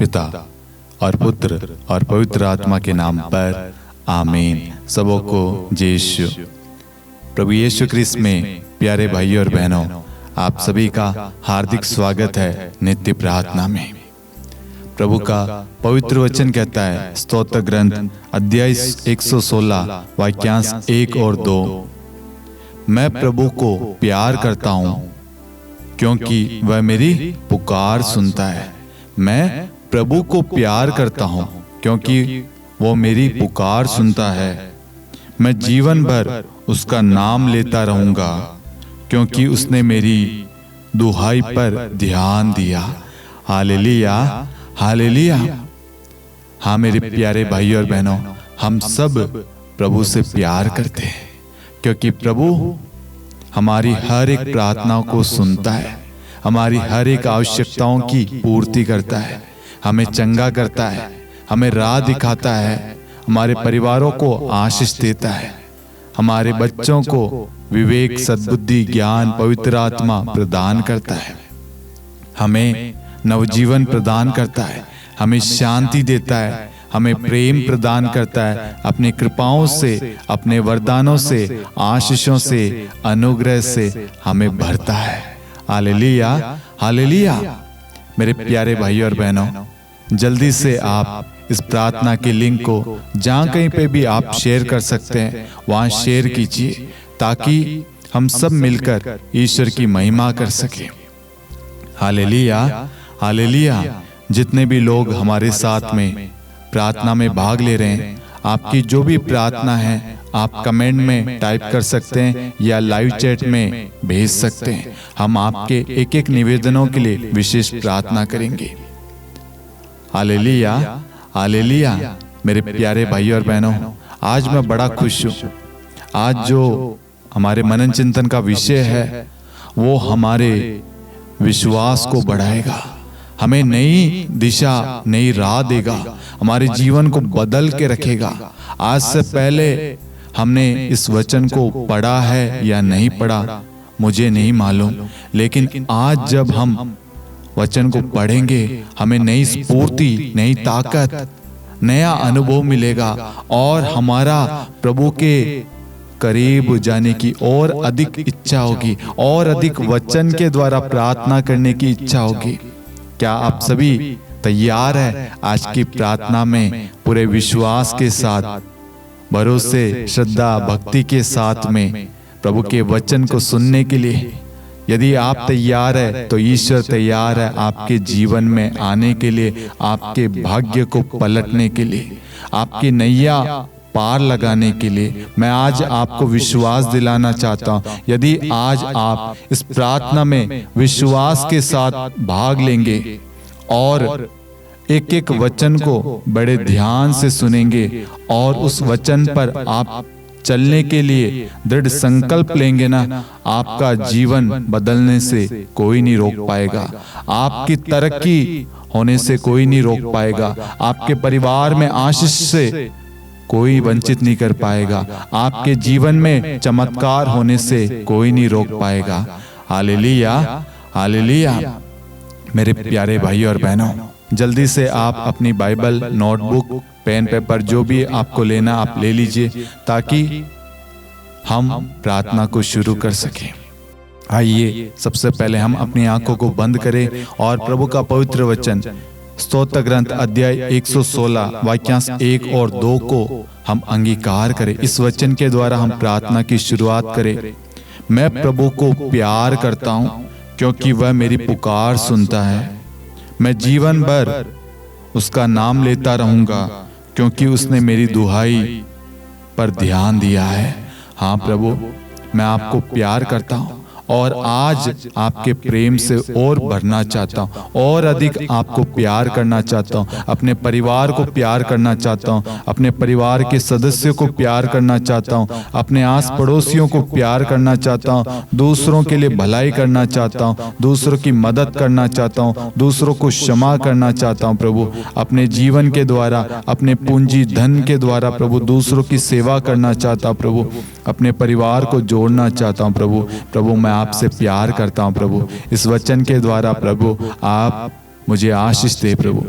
पिता और पुत्र और पवित्र आत्मा के नाम पर आमीन। सबों को जय यीशु। प्रभु यीशु ख्रिस्त में प्यारे भाइयों और बहनों, आप सभी का हार्दिक स्वागत है नित्य प्रार्थना में। प्रभु का पवित्र वचन कहता है, स्तोत्र ग्रंथ अध्याय 116 वाक्यांश 1 और 2, मैं प्रभु को प्यार करता हूँ क्योंकि वह मेरी पुकार सुनता है। मैं प्रभु को प्यार करता हूँ क्योंकि वो मेरी पुकार सुनता है। मैं जीवन भर उसका नाम लेता रहूंगा क्योंकि उसने मेरी दुहाई पर ध्यान दिया। Hallelujah, hallelujah. हाँ मेरे प्यारे भाइयों और बहनों, हम सब प्रभु से प्यार करते हैं क्योंकि प्रभु हमारी हर एक प्रार्थनाओं को सुनता है, हमारी हर एक आवश्यकताओं की पूर्ति करता है, हमें चंगा करता है, हमें राह दिखाता है, हमारे परिवारों को आशीष देता है, हमारे बच्चों को विवेक, सद्बुद्धि, ज्ञान, पवित्र आत्मा प्रदान करता है, हमें नवजीवन प्रदान करता है, हमें शांति देता है, हमें प्रेम प्रदान करता है, अपनी कृपाओं से, अपने वरदानों से, आशीषों से, अनुग्रह से हमें भरता है। Hallelujah, hallelujah. मेरे प्यारे भाइयों और बहनों, जल्दी से आप इस प्रार्थना के लिंक को जहाँ कहीं पे भी आप शेयर कर सकते हैं वहाँ शेयर कीजिए ताकि हम सब मिलकर ईश्वर की महिमा कर सकें। Hallelujah, hallelujah. जितने भी लोग हमारे साथ में प्रार्थना में भाग ले रहे हैं, आपकी जो भी प्रार्थना है आप कमेंट में टाइप कर सकते हैं या लाइव चैट में भेज सकते हैं। हम आपके एक एक निवेदनों के लिए विशेष प्रार्थना करेंगे। Hallelujah, hallelujah. मेरे प्यारे भाइयों और बहनों, आज मैं बड़ा खुश हूँ। आज जो हमारे मनन चिंतन का विषय है वो हमारे विश्वास को बढ़ाएगा, हमें नई दिशा, नई राह देगा, हमारे जीवन को बदल के रखेगा। आज से पहले हमने इस वचन को पढ़ा है या नहीं पढ़ा मुझे नहीं मालूम, लेकिन आज जब हम वचन को पढ़ेंगे हमें नई स्फूर्ति, नई ताकत, नया अनुभव मिलेगा और हमारा प्रभु के करीब जाने की और अधिक इच्छा होगी और अधिक वचन के द्वारा प्रार्थना करने की इच्छा होगी। क्या आप सभी तैयार हैं आज की प्रार्थना में पूरे विश्वास के साथ, भरोसे, श्रद्धा, भक्ति के साथ में प्रभु के वचन को सुनने के लिए? यदि आप तैयार है तो ईश्वर तैयार है आपके जीवन में आने के लिए, आपके भाग्य को पलटने के लिए, आपकी नैया पार लगाने के लिए। मैं आज आपको विश्वास दिलाना चाहता हूँ, यदि आज आप इस प्रार्थना में विश्वास के साथ भाग लेंगे और एक एक वचन को बड़े ध्यान से सुनेंगे और उस वचन पर आप चलने के लिए दृढ़ संकल्प लेंगे ना, आपका जीवन बदलने से कोई नहीं रोक पाएगा, आपकी तरक्की होने से कोई नहीं रोक पाएगा, आपके परिवार में आशीष से कोई वंचित नहीं कर पाएगा, आपके जीवन में चमत्कार होने से कोई नहीं रोक पाएगा। Hallelujah, hallelujah. मेरे प्यारे भाइयों और बहनों, जल्दी से आप अपनी बाइबल, नोटबुक, पेन, पेपर जो भी आपको लेना आप ले लीजिए ताकि हम प्रार्थना को शुरू कर सकें। आइए सबसे पहले हम अपनी आंखों को बंद करें और प्रभु का पवित्र वचन स्तोत्र ग्रंथ अध्याय 116 वाक्यांश 1 और 2 को हम अंगीकार करें। इस वचन के द्वारा हम प्रार्थना की शुरुआत करें। मैं प्रभु को प्यार करता हूँ क्योंकि वह मेरी पुकार सुनता है। मैं जीवन भर उसका नाम लेता रहूंगा क्योंकि उसने मेरी दुहाई पर ध्यान दिया है। हाँ प्रभु, मैं आपको प्यार करता हूँ और आज आपके प्रेम से और भरना चाहता हूँ और अधिक आपको प्यार करना चाहता हूँ, अपने परिवार को प्यार करना चाहता हूँ, अपने परिवार के सदस्यों को प्यार करना चाहता हूँ, अपने आस पड़ोसियों को प्यार करना चाहता हूँ, दूसरों के लिए भलाई करना चाहता हूँ, दूसरों की मदद करना चाहता हूँ, दूसरों को क्षमा करना चाहता हूँ। प्रभु, अपने जीवन के द्वारा, अपने पूंजी धन के द्वारा प्रभु दूसरों की सेवा करना चाहता हूँ। प्रभु, अपने परिवार को जोड़ना चाहता हूँ। प्रभु मैं आपसे प्यार करता हूँ। प्रभु, इस वचन के द्वारा प्रभु आप मुझे आशीष दे। प्रभु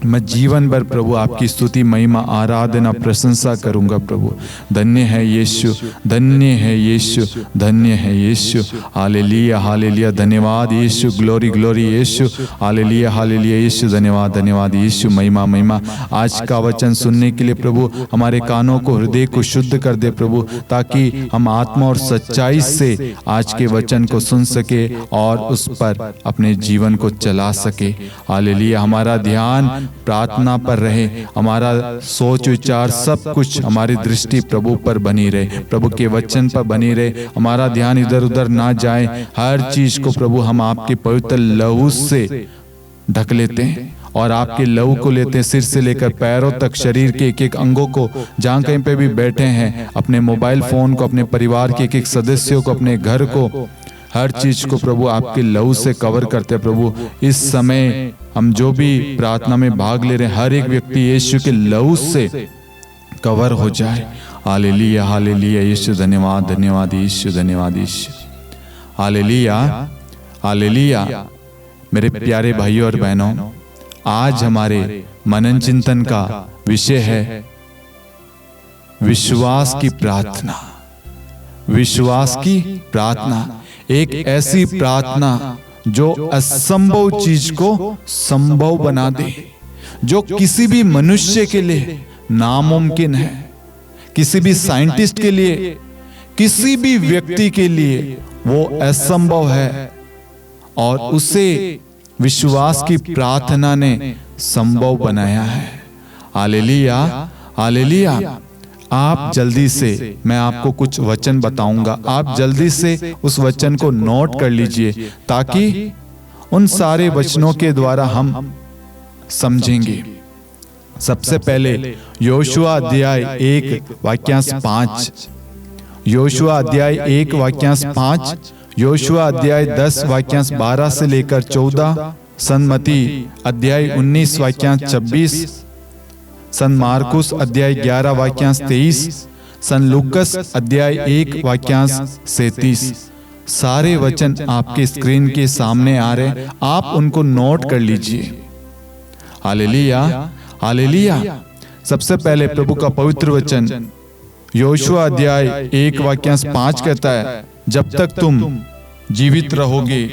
मैं जीवन भर प्रभु आपकी स्तुति, महिमा, आराधना, प्रशंसा करूंगा प्रभु। धन्य है यीशु, धन्य है यीशु, धन्य है यीशु। हालेलुया, हालेलुया, धन्यवाद यीशु, ग्लोरी ग्लोरी यीशु, हालेलुया, हालेलुया यीशु, धन्यवाद धन्यवाद यीशु, महिमा महिमा। आज का वचन सुनने के लिए प्रभु हमारे कानों को, हृदय को शुद्ध कर दे प्रभु, ताकि हम आत्मा और सच्चाई से आज के वचन को सुन सके और उस पर अपने जीवन को चला सके। हालेलुया। हमारा ध्यान प्रार्थना पर रहे, हमारा सोच विचार सब कुछ, हमारी दृष्टि प्रभु पर बनी रहे, प्रभु के वचन पर बनी रहे, हमारा ध्यान इधर उधर ना जाए। हर चीज को प्रभु हम आपके पवित्र लहू से ढक लेते हैं और आपके लहू को लेते हैं, सिर से लेकर पैरों तक, शरीर के एक एक अंगों को, जहाँ कहीं पे भी बैठे हैं, अपने मोबाइल फोन को, अपने परिवार के एक एक सदस्यों को, अपने घर को, हर चीज को प्रभु आपके लहू से कवर करते हैं प्रभु। इस समय हम जो भी प्रार्थना में भाग ले रहे हैं, हर एक व्यक्ति यीशु के लहू से कवर हो जाए। हालेलुया, हालेलुया यीशु, धन्यवाद धन्यवाद यीशु, धन्यवाद यीशु। Hallelujah, hallelujah. मेरे प्यारे भाइयों और बहनों, आज हमारे मनन चिंतन का विषय है विश्वास की प्रार्थना। विश्वास की प्रार्थना, एक ऐसी प्रार्थना जो असंभव चीज को संभव बना दे, जो किसी भी मनुष्य के लिए नामुमकिन है, किसी भी साइंटिस्ट के लिए, किसी भी व्यक्ति के लिए वो असंभव है, और उसे विश्वास की प्रार्थना ने संभव बनाया है। Hallelujah, hallelujah. आप जल्दी से, मैं आपको कुछ वचन बताऊंगा, आप जल्दी से उस वचन को नोट कर लीजिए, ताकि उन सारे वचनों के द्वारा हम समझेंगे। सबसे पहले योशुआ अध्याय 1 वाक्यांश 5, योशुआ अध्याय 1 वाक्यांश 5, योशुआ अध्याय 10 वाक्यांश 12 से लेकर 14, सन्मती अध्याय 19 वाक्यांश 26, सन मार्कुस अध्याय 11 वाक्यांश 23, सन लूकस अध्याय 1 वाक्यांश 37। सारे वचन आपके स्क्रीन के सामने आ रहे, आप उनको नोट कर लीजिए। Hallelujah, hallelujah. सबसे पहले प्रभु का पवित्र वचन योशुआ अध्याय 1 वाक्यांश 5 कहता है, जब तक तुम जीवित रहोगे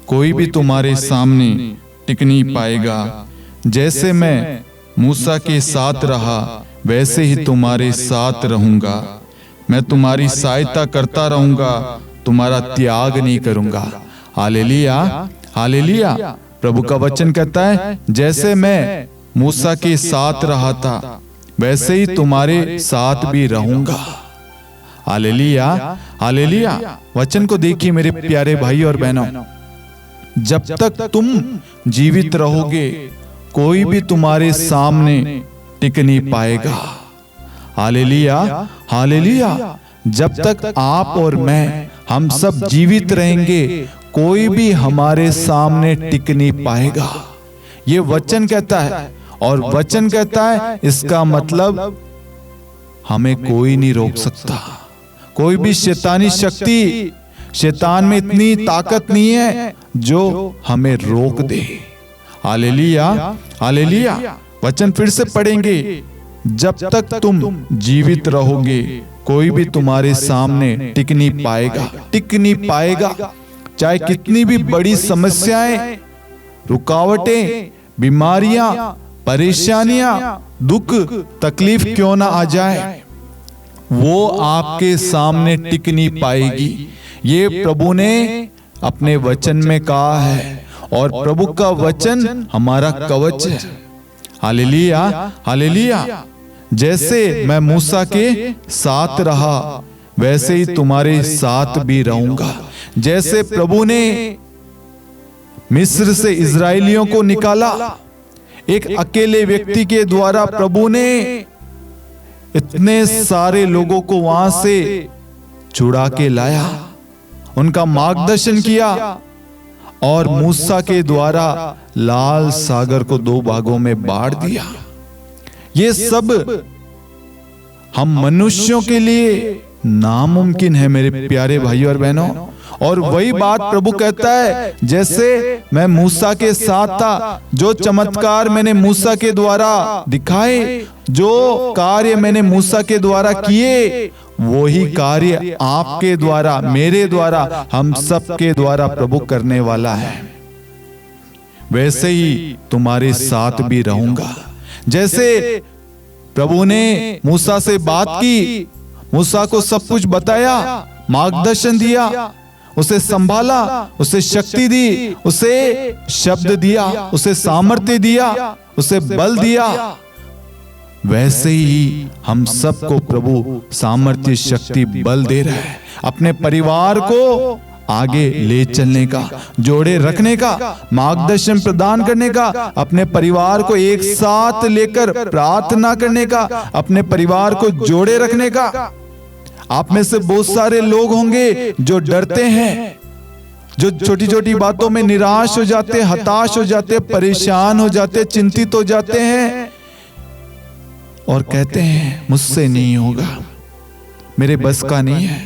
कोई भी तुम्हारे सामने टिक नहीं पाएगा। जैसे मैं मूसा के साथ रहा वैसे ही तुम्हारे साथ रहूंगा। मैं तुम्हारी सहायता करता रहूंगा, तुम्हारा त्याग नहीं करूंगा। Hallelujah, hallelujah. प्रभु का वचन कहता है, जैसे मैं मूसा के साथ रहा था वैसे ही तुम्हारे साथ भी रहूंगा। Hallelujah, hallelujah. वचन को देखिए मेरे प्यारे भाई और बहनों, जब तक तुम जीवित रहोगे कोई भी तुम्हारे सामने टिक नहीं पाएगा। Hallelujah, hallelujah. जब तक आप और मैं, हम सब जीवित रहेंगे, कोई भी हमारे सामने टिक नहीं पाएगा। ये वचन कहता है, और वचन कहता है इसका मतलब हमें कोई नहीं रोक सकता। कोई भी शैतानी शक्ति, शैतान में इतनी ताकत नहीं है जो हमें रोक दे। Hallelujah, hallelujah. वचन फिर से पढ़ेंगे, जब तक तुम जीवित रहोगे कोई भी तुम्हारे सामने टिक नहीं पाएगा। टिक नहीं पाएगा, चाहे कितनी भी बड़ी समस्याएं, रुकावटें, बीमारियां, परेशानियां, दुख, तकलीफ क्यों ना आ जाए, वो आपके सामने टिक नहीं पाएगी। ये प्रभु ने अपने वचन में कहा है, और प्रभु का वचन हमारा कवच है। Hallelujah, hallelujah. जैसे मैं मूसा के साथ रहा वैसे ही तुम्हारे साथ भी रहूंगा। जैसे प्रभु ने मिस्र से इजरायलियों को निकाला, एक अकेले व्यक्ति के द्वारा प्रभु ने इतने सारे लोगों को वहां से छुड़ा के लाया, उनका मार्गदर्शन किया, और मूसा के द्वारा लाल सागर को 2 भागों में बांट दिया। ये सब हम मनुष्यों के लिए नामुमकिन है मेरे प्यारे भाइयों और बहनों। और वही बात प्रभु कहता है, जैसे मैं मूसा के साथ था, जो चमत्कार मैंने मूसा के द्वारा दिखाए, जो कार्य मैंने मूसा के द्वारा किए, वही कार्य आपके द्वारा, मेरे द्वारा, हम सब के द्वारा प्रभु करने वाला है। वैसे ही तुम्हारे साथ भी रहूंगा। जैसे प्रभु ने मूसा से बात की, मूसा को सब कुछ बताया, मार्गदर्शन दिया, उसे संभाला, उसे शक्ति दी, उसे शब्द दिया, उसे सामर्थ्य दिया, उसे बल दिया, वैसे ही हम सबको प्रभु सामर्थ्य, शक्ति, बल दे रहा है अपने परिवार को आगे ले चलने का, जोड़े रखने का, मार्गदर्शन प्रदान करने का, अपने परिवार को एक साथ लेकर प्रार्थना करने का, अपने परिवार को जोड़े रखने का। आप में से बहुत सारे लोग होंगे जो डरते हैं, जो छोटी छोटी बातों में निराश हो जाते, हताश हो जाते, परेशान हो जाते, चिंतित हो जाते हैं और कहते हैं मुझसे नहीं होगा, मेरे बस का नहीं है,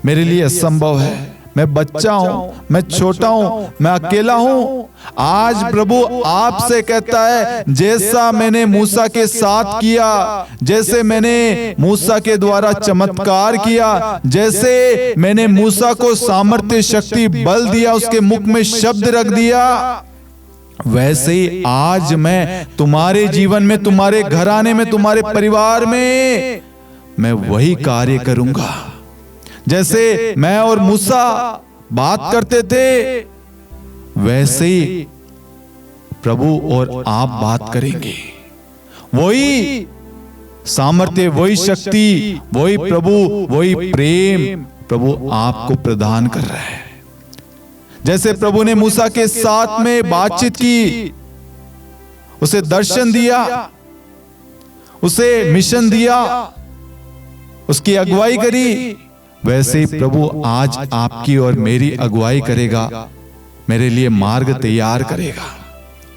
मेरे लिए असंभव है, मैं बच्चा हूं, मैं छोटा हूं, मैं अकेला हूं। आज प्रभु आपसे कहता है, जैसा मैंने मूसा के साथ किया, जैसे मैंने मूसा के द्वारा चमत्कार किया, जैसे मैंने मूसा को सामर्थ्य, शक्ति, बल दिया, उसके मुख में शब्द रख दिया, वैसे ही आज मैं तुम्हारे जीवन में, तुम्हारे घराने में, तुम्हारे परिवार में मैं वही कार्य करूंगा। जैसे मैं और मूसा बात करते थे, वैसे ही प्रभु और आप बात करेंगे। वही सामर्थ्य, वही शक्ति, वही प्रभु, वही प्रेम प्रभु आपको प्रदान कर रहा है। जैसे प्रभु ने मूसा के साथ में बातचीत की, उसे दर्शन दिया, उसे मिशन दिया, उसकी अगुवाई करी, वैसे ही प्रभु आज आपकी और मेरी अगुवाई करेगा, मेरे लिए मार्ग तैयार करेगा।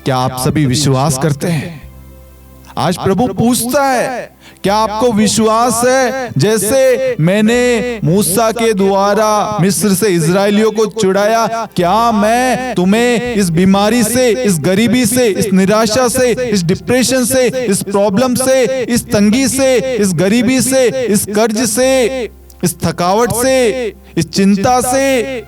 क्या आप सभी विश्वास करते हैं? आज प्रभु पूछता है, क्या आपको विश्वास है? जैसे मैंने मूसा के द्वारा मिस्र से इजरायलियों को छुड़ाया, क्या मैं तुम्हें इस बीमारी से, इस गरीबी से, इस निराशा से, इस डिप्रेशन से, इस प्रॉब्लम से, इस तंगी से, इस गरीबी से, इस कर्ज से, इस थकावट से, इस चिंता से,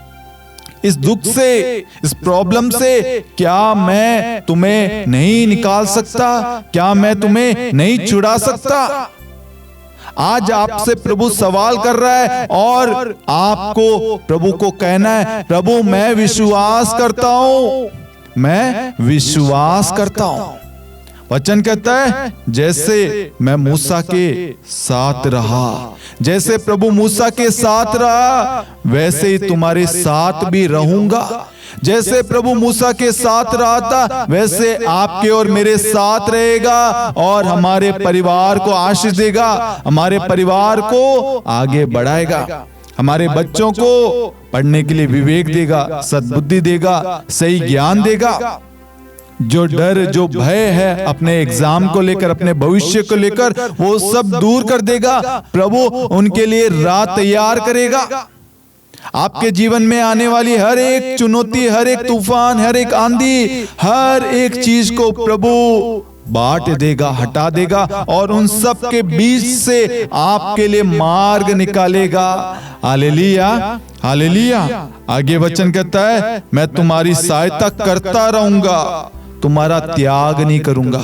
इस दुख से, इस प्रॉब्लम से, क्या मैं तुम्हें नहीं निकाल सकता? क्या मैं तुम्हें नहीं छुड़ा सकता? आज आपसे प्रभु सवाल कर रहा है और आपको प्रभु को कहना है, प्रभु मैं विश्वास करता हूं, मैं विश्वास करता हूं। वचन कहता है, जैसे मैं मूसा के साथ रहा, जैसे प्रभु मूसा के साथ रहा, वैसे ही तुम्हारे साथ भी रहूंगा। जैसे प्रभु मूसा के साथ रहा था, वैसे आपके और मेरे साथ रहेगा और हमारे परिवार को आशीष देगा, हमारे परिवार को आगे बढ़ाएगा, हमारे बच्चों को पढ़ने के लिए विवेक देगा, सद्बुद्धि देगा, सही ज्ञान देगा। जो डर, जो भय है अपने एग्जाम को लेकर, अपने भविष्य को लेकर, वो सब दूर कर देगा। प्रभु उनके लिए राह तैयार करेगा। आपके जीवन में आने वाली हर एक चुनौती, हर एक तूफान, हर एक आंधी, हर एक चीज को प्रभु बांट देगा, हटा देगा और उन सब के बीच से आपके लिए मार्ग निकालेगा। Hallelujah, hallelujah. आगे वचन कहता है, मैं तुम्हारी सहायता करता रहूंगा, तुम्हारा त्याग नहीं करूंगा,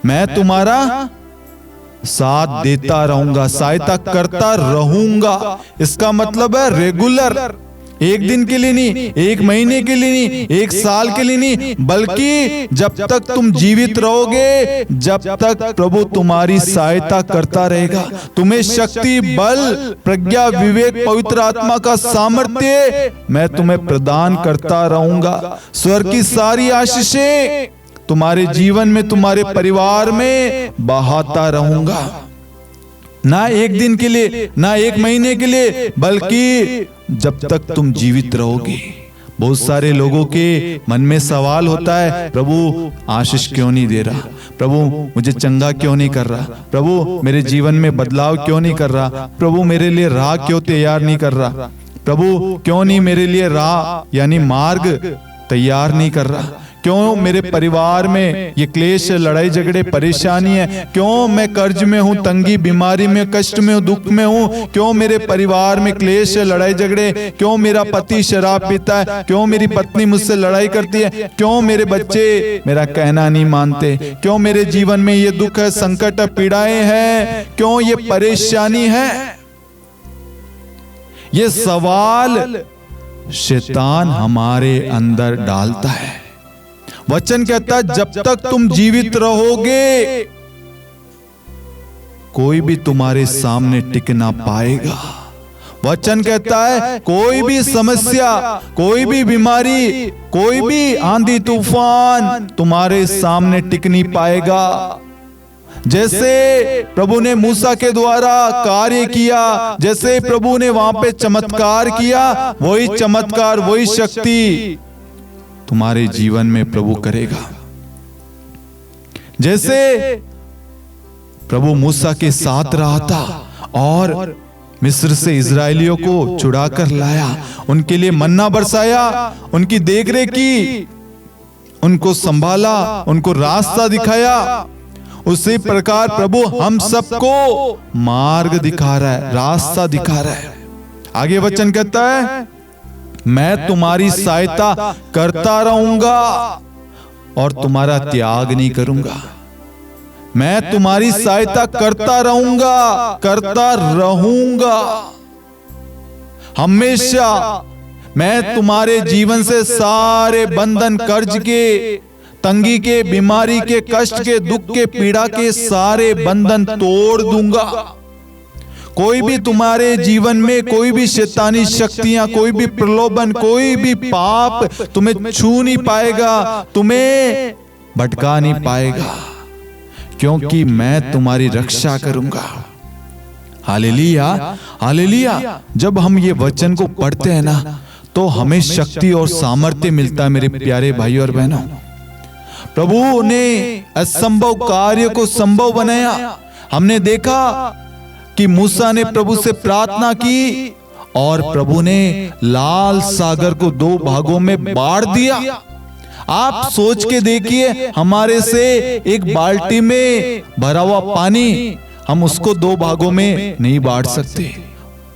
मैं तुम्हारा साथ देता रहूंगा, सहायता करता रहूंगा। इसका मतलब है रेगुलर, एक दिन के लिए नहीं, एक महीने के लिए नहीं, एक साल के लिए नहीं, बल्कि जब तक तुम जीवित रहोगे, जब तक प्रभु तुम्हारी सहायता करता रहेगा। तुम्हें शक्ति, बल, प्रज्ञा, विवेक, पवित्र आत्मा का सामर्थ्य मैं तुम्हें प्रदान करता रहूंगा। स्वर्ग की सारी आशीषें तुम्हारे जीवन में, तुम्हारे परिवार में बहाता रहूंगा। ना एक दिन के लिए, ना एक महीने के लिए, बल्कि जब तक तुम जीवित रहोगे। बहुत सारे लोगों के मन में सवाल होता है, प्रभु आशीष क्यों नहीं दे रहा, प्रभु मुझे चंगा क्यों नहीं कर रहा, प्रभु मेरे जीवन में बदलाव क्यों नहीं कर रहा, प्रभु मेरे लिए राह क्यों तैयार नहीं कर रहा, प्रभु क्यों नहीं मेरे लिए राह यानी मार्ग तैयार नहीं कर रहा, क्यों मेरे परिवार में ये क्लेश, लड़ाई झगड़े, परेशानी है, क्यों मैं कर्ज में हूँ, तंगी, बीमारी में, कष्ट में हूँ, दुख में हूँ, क्यों मेरे परिवार में क्लेश, लड़ाई झगड़े, क्यों मेरा पति शराब पीता है, क्यों मेरी पत्नी मुझसे लड़ाई करती है, क्यों मेरे बच्चे मेरा कहना नहीं मानते, क्यों मेरे जीवन में ये दुख है, संकट है, पीड़ाएं हैं, क्यों ये परेशानी है। ये सवाल शैतान हमारे अंदर डालता है। वचन कहता है जब तक तुम जीवित रहोगे कोई भी तुम्हारे सामने टिक ना पाएगा। वचन कहता है कोई भी समस्या, कोई भी बीमारी, कोई भी आंधी तूफान तुम्हारे सामने टिक नहीं पाएगा। जैसे प्रभु ने मूसा के द्वारा कार्य किया, जैसे प्रभु ने वहां पे चमत्कार किया, वही चमत्कार, वही शक्ति तुम्हारे जीवन में प्रभु करेगा। जैसे प्रभु मूसा के साथ रहा था और मिस्र से इजरायलियों को छुड़ाकर लाया, उनके लिए मन्ना बरसाया, उनकी देखरेख की, उनको संभाला, उनको रास्ता दिखाया, उसी प्रकार प्रभु हम सबको मार्ग दिखा रहा है, रास्ता दिखा रहा है। आगे वचन कहता है मैं तुम्हारी सहायता करता रहूंगा और तुम्हारा त्याग नहीं करूंगा। मैं तुम्हारी सहायता करता रहूंगा, करता रहूंगा हमेशा। मैं तुम्हारे जीवन से सारे बंधन, कर्ज के, तंगी के, बीमारी के, कष्ट के, दुख के, पीड़ा के सारे बंधन तोड़ दूंगा। कोई भी तुम्हारे जीवन में कोई भी शैतानी शक्तियां, कोई भी प्रलोभन, कोई भी पाप तुम्हें छू नहीं पाएगा, तुम्हें भटका नहीं पाएगा, क्योंकि मैं तुम्हारी रक्षा करूंगा। Hallelujah, hallelujah. जब हम ये वचन को पढ़ते हैं ना तो हमें शक्ति और सामर्थ्य मिलता है। मेरे प्यारे भाई और बहनों, प्रभु ने असंभव कार्य को संभव बनाया। हमने देखा कि मूसा ने प्रभु से प्रार्थना की और प्रभु ने लाल सागर को 2 भागों में बांट दिया। आप सोच के देखिए, हमारे से एक बाल्टी में भरा हुआ पानी हम उसको 2 भागों में नहीं बांट सकते।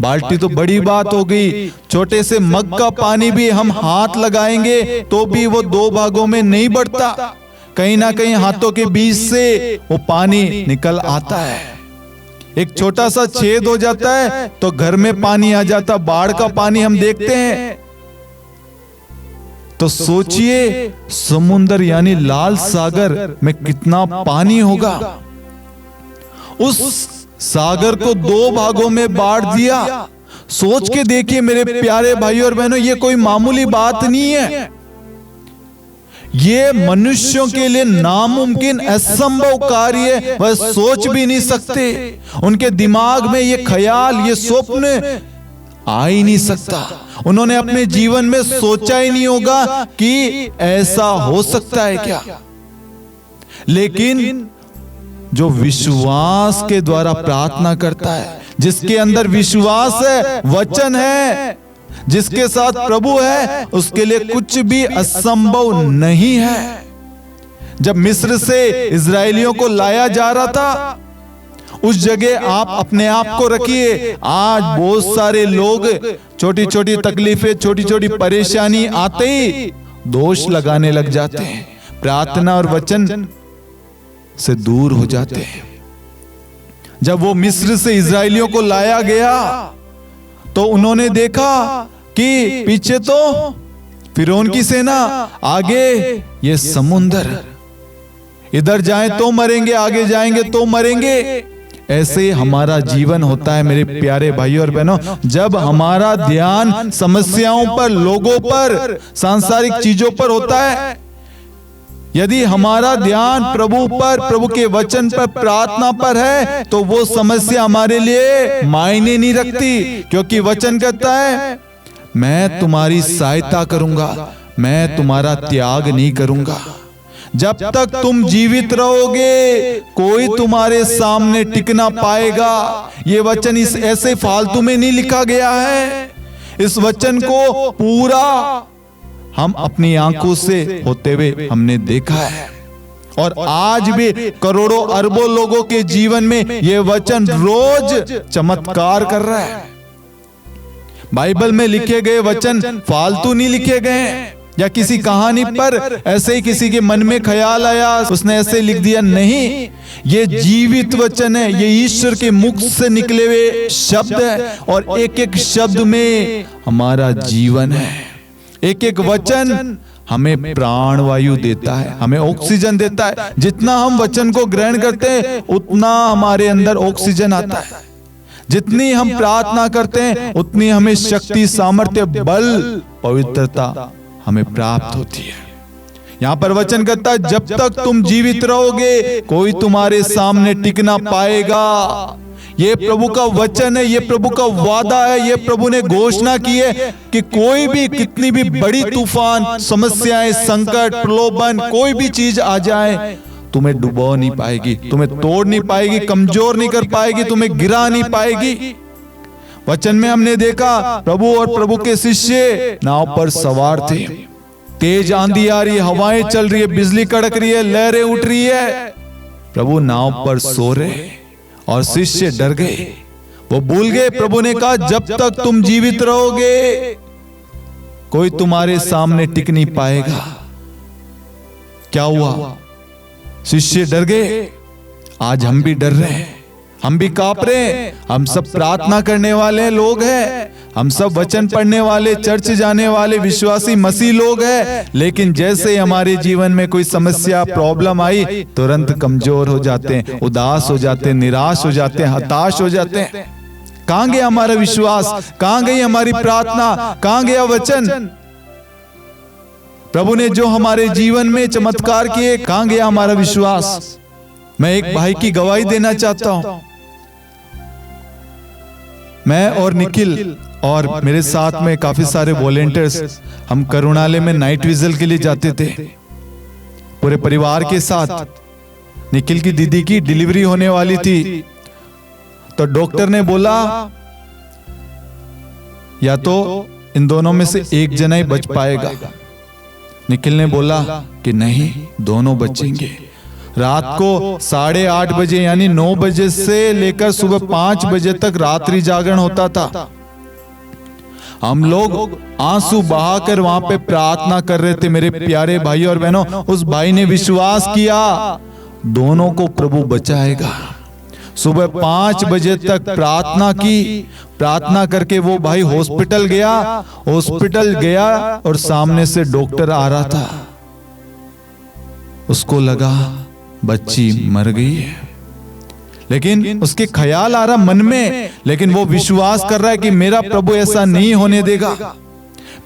बाल्टी तो बड़ी बात हो गई, छोटे से मग का पानी भी हम हाथ लगाएंगे तो भी वो 2 भागों में नहीं बढ़ता। कहीं ना कहीं हाथों के बीच से वो पानी निकल आता है। एक छोटा सा छेद हो जाता है तो घर में पानी आ जाता। बाढ़ का पानी हम देखते हैं तो सोचिए समुद्र यानी लाल सागर में कितना पानी होगा। उस सागर को 2 भागों में बांट दिया। सोच के देखिए मेरे प्यारे भाई और बहनों, ये कोई मामूली बात नहीं है। ये मनुष्यों के लिए नामुमकिन, असंभव कार्य, वह सोच भी नहीं सकते। उनके दिमाग में ये ख्याल, ये स्वप्न आ ही नहीं सकता। उन्होंने अपने जीवन में सोचा ही नहीं होगा कि ऐसा हो सकता है क्या। लेकिन जो विश्वास के द्वारा प्रार्थना करता है, जिसके अंदर विश्वास है, वचन है, जिसके साथ प्रभु है, उसके लिए कुछ भी असंभव नहीं है। जब मिस्र से इजरायलियों को लाया जा रहा था, उस जगह आप अपने आप को रखिए। आज बहुत सारे लोग छोटी छोटी तकलीफें, छोटी छोटी परेशानी आते ही दोष लगाने लग जाते हैं, प्रार्थना और वचन से दूर हो जाते हैं। जब वो मिस्र से इजरायलियों को लाया गया तो उन्होंने देखा कि पीछे तो फिरौन की सेना, आगे ये समुंदर, इधर जाएं तो मरेंगे, आगे जाएंगे तो मरेंगे। ऐसे हमारा जीवन होता है मेरे प्यारे भाइयों और बहनों। जब हमारा ध्यान समस्याओं पर, लोगों पर, सांसारिक चीजों पर होता है, यदि हमारा ध्यान प्रभु पर, प्रभु के वचन पर, प्रार्थना पर है, तो वो समस्या हमारे लिए मायने नहीं रखती। क्योंकि वचन कहता है मैं तुम्हारी सहायता करूंगा, मैं तुम्हारा त्याग नहीं करूंगा। जब तक तुम जीवित रहोगे कोई तुम्हारे सामने टिक ना पाएगा। ये वचन इस ऐसे फालतू में नहीं लिखा गया है। इस वचन को पूरा हम अपनी आंखों से होते हुए हमने देखा है, और आज भी करोड़ों अरबों लोगों के जीवन में ये वचन रोज चमत्कार कर रहा है। बाइबल में लिखे गए वचन फालतू नहीं लिखे गए या किसी कहानी पर ऐसे ही किसी के मन में ख्याल आया उसने ऐसे लिख दिया, नहीं, ये जीवित वचन है। ये ईश्वर के मुख से निकले हुए शब्द है, और एक एक शब्द में हमारा जीवन है। एक एक वचन हमें प्राणवायु देता है, हमें ऑक्सीजन देता है। जितना हम वचन को ग्रहण करते हैं उतना हमारे अंदर ऑक्सीजन आता है। जितनी हम प्रार्थना करते हैं उतनी हमें शक्ति, सामर्थ्य, बल, पवित्रता हमें प्राप्त होती है। यहां पर वचन कहता है जब तक तुम जीवित रहोगे कोई तुम्हारे सामने टिक ना पाएगा। ये प्रभु का वचन है, ये प्रभु का वादा है। ये प्रभु ने घोषणा की है कि कोई भी, कितनी भी बड़ी तूफान, समस्याएं, संकट, प्रलोभन, कोई भी चीज आ जाए तुम्हें डुबो नहीं पाएगी, तुम्हें तोड़ नहीं पाएगी, कमजोर नहीं कर पाएगी, तुम्हें गिरा नहीं पाएगी। वचन में हमने देखा प्रभु और प्रभु के शिष्य नाव पर सवार थे। तेज आंधी आ रही है, हवाएं चल रही है, बिजली कड़क रही है, लहरें उठ रही है। प्रभु नाव पर सो रहे और शिष्य डर गए, वो भूल गए। प्रभु ने कहा जब तक तुम जीवित रहोगे कोई तुम्हारे सामने टिक नहीं पाएगा। क्या हुआ? शिष्य डर गए। आज हम भी डर रहे हैं, हम भी कांप रहे हैं। हम सब प्रार्थना करने वाले लोग हैं, हम सब वचन पढ़ने वाले, चर्च जाने वाले विश्वासी मसीह लोग हैं, लेकिन जैसे हमारे जीवन में कोई समस्या, प्रॉब्लम आई तुरंत कमजोर हो जाते हैं, उदास हो जाते हैं, निराश हो जाते हैं, हताश हो जाते हैं। कहां गया हमारा विश्वास? कहां गई हमारी प्रार्थना? कहां गया वचन? प्रभु ने जो हमारे जीवन में चमत्कार किए, कहां गया हमारा विश्वास? मैं एक भाई की गवाही देना चाहता हूं। मैं और निखिल और मेरे साथ में काफी सारे वॉलेंटियर्स, हम करुणालय में नाइट विजिल के लिए जाते थे पूरे परिवार के साथ। निखिल की दीदी की डिलीवरी होने वाली थी, तो डॉक्टर ने बोला या तो इन दोनों में से एक जना ही बच पाएगा। निखिल ने बोला कि नहीं, दोनों बचेंगे। रात को 8:30 बजे यानी 9 बजे से लेकर सुबह 5 बजे तक रात्रि जागरण होता था। हम लोग आंसू बहाकर वहां पे प्रार्थना कर रहे थे। मेरे प्यारे भाई और बहनों, उस भाई ने विश्वास किया दोनों को प्रभु बचाएगा। सुबह 5 बजे तक प्रार्थना की। प्रार्थना करके वो भाई हॉस्पिटल गया और सामने से डॉक्टर आ रहा था। उसको लगा बच्ची मर गई है, लेकिन उसके ख्याल आ रहा मन में, लेकिन वो विश्वास कर रहा है कि मेरा प्रभु ऐसा नहीं होने देगा,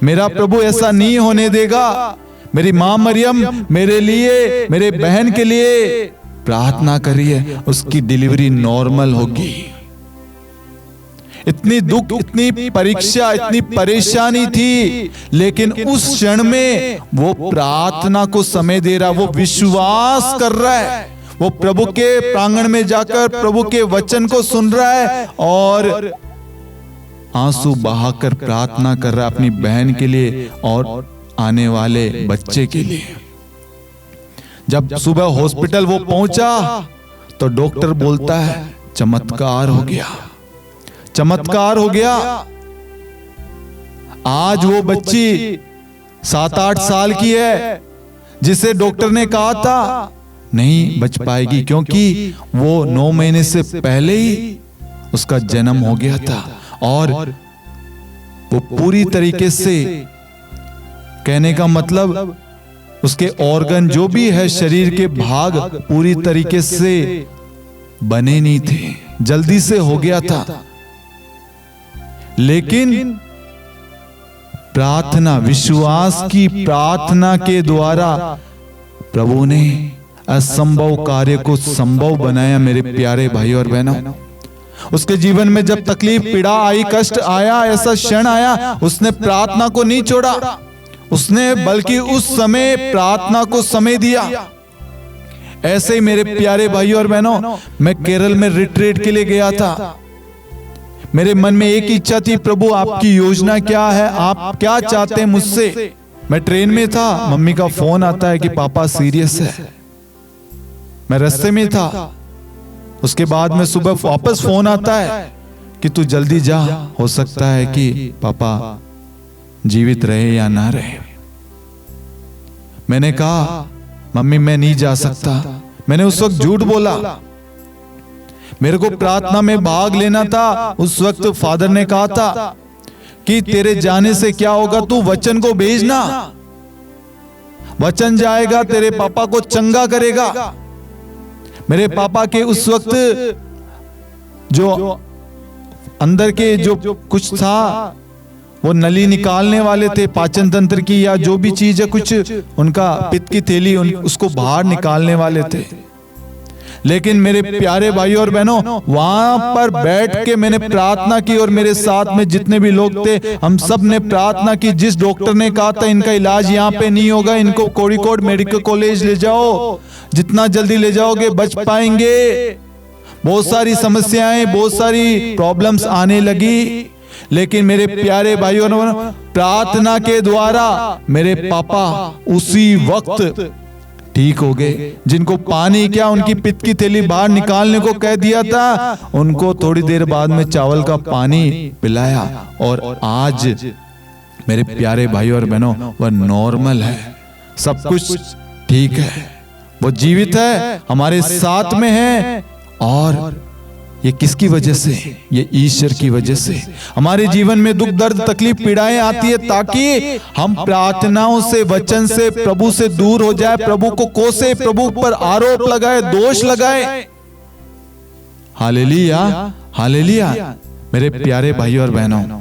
मेरा प्रभु ऐसा नहीं होने देगा। मेरी मां मरियम मेरे लिए, मेरे बहन के लिए प्रार्थना करिए, उसकी डिलीवरी नॉर्मल होगी। इतनी दुख, इतनी परीक्षा, इतनी परेशानी थी, लेकिन उस क्षण में वो प्रार्थना को समय दे रहा, वो विश्वास कर रहा है, वो प्रभु के प्रांगण में जाकर प्रभु के वचन को सुन रहा है और आंसू बहाकर प्रार्थना कर रहा है अपनी बहन के लिए और आने वाले बच्चे के लिए। जब सुबह हॉस्पिटल वो पहुंचा तो डॉक्टर बोलता है चमत्कार हो गया, चमत्कार हो गया। आज वो बच्ची 7-8 साल की है, जिसे डॉक्टर ने कहा था नहीं बच पाएगी, क्योंकि वो 9 महीने से पहले ही उसका जन्म हो गया था और वो पूरी तरीके से, कहने का मतलब उसके ऑर्गन जो भी है, शरीर के भाग पूरी तरीके से बने नहीं थे, जल्दी से हो गया था। लेकिन प्रार्थना, विश्वास की प्रार्थना के द्वारा प्रभु ने असंभव कार्य को संभव बनाया। मेरे प्यारे भाई और बहनों, उसके जीवन में जब तकलीफ, पीड़ा आई, कष्ट आया, ऐसा क्षण आया, उसने प्रार्थना को नहीं छोड़ा, उसने बल्कि उस समय प्रार्थना को समय दिया। ऐसे ही मेरे प्यारे भाइयों और बहनों, मैं केरल में रिट्रीट के लिए गया था। मेरे मन में एक इच्छा थी, प्रभु आपकी योजना क्या है, आप क्या चाहते हैं मुझसे। मैं ट्रेन में था, मम्मी का फोन आता है कि पापा सीरियस है। मैं रास्ते में था, उसके बाद में सुबह वापस फोन आता है कि तू जल्दी जा, हो सकता है कि पापा जीवित रहे या ना रहे। मैंने कहा मम्मी मैं नहीं जा सकता। मैंने उस वक्त झूठ बोला, मेरे को प्रार्थना में भाग लेना था। उस वक्त फादर ने कहा था कि तेरे जाने से क्या होगा, तू वचन को भेजना, वचन जाएगा तेरे पापा को चंगा करेगा। मेरे पापा के उस वक्त जो अंदर के जो कुछ था, वो नली निकालने वाले थे, पाचन तंत्र की या जो भी चीज है, कुछ उनका पित्त की थैली, उसको बाहर निकालने वाले थे। लेकिन मेरे प्यारे भाइयों और बहनों, वहां पर बैठ के मैंने प्रार्थना की और मेरे साथ में जितने भी लोग थे, हम सब ने प्रार्थना की। जिस डॉक्टर ने कहा था इनका इलाज यहाँ पे नहीं होगा, इनको कोड़िकोड मेडिकल कॉलेज ले जाओ, जितना जल्दी ले जाओगे बच पाएंगे। बहुत सारी समस्याएं, बहुत सारी प्रॉब्लम्स आने लगी। लेकिन मेरे प्यारे भाइयों और प्रार्थना के द्वारा मेरे पापा उसी वक्त ठीक हो गए। जिनको पानी क्या, उनकी पित्त की थैली बाहर निकालने को कह दिया था, उनको थोड़ी देर बाद में चावल का पानी पिलाया और आज मेरे प्यारे भाइयों और बहनों वह नॉर्मल है, सब कुछ ठीक है, वो जीवित है, हमारे साथ में है। और ये किसकी वजह से? ये ईश्वर की वजह से। हमारे जीवन में दुख, दर्द, तकलीफ, पीड़ाएं आती है ताकि हम प्रार्थनाओं से, वचन से प्रभु से दूर हो जाए, प्रभु को कोसे, प्रभु पर आरोप लगाए, दोष लगाए। Hallelujah, hallelujah. मेरे प्यारे भाइयों और बहनों,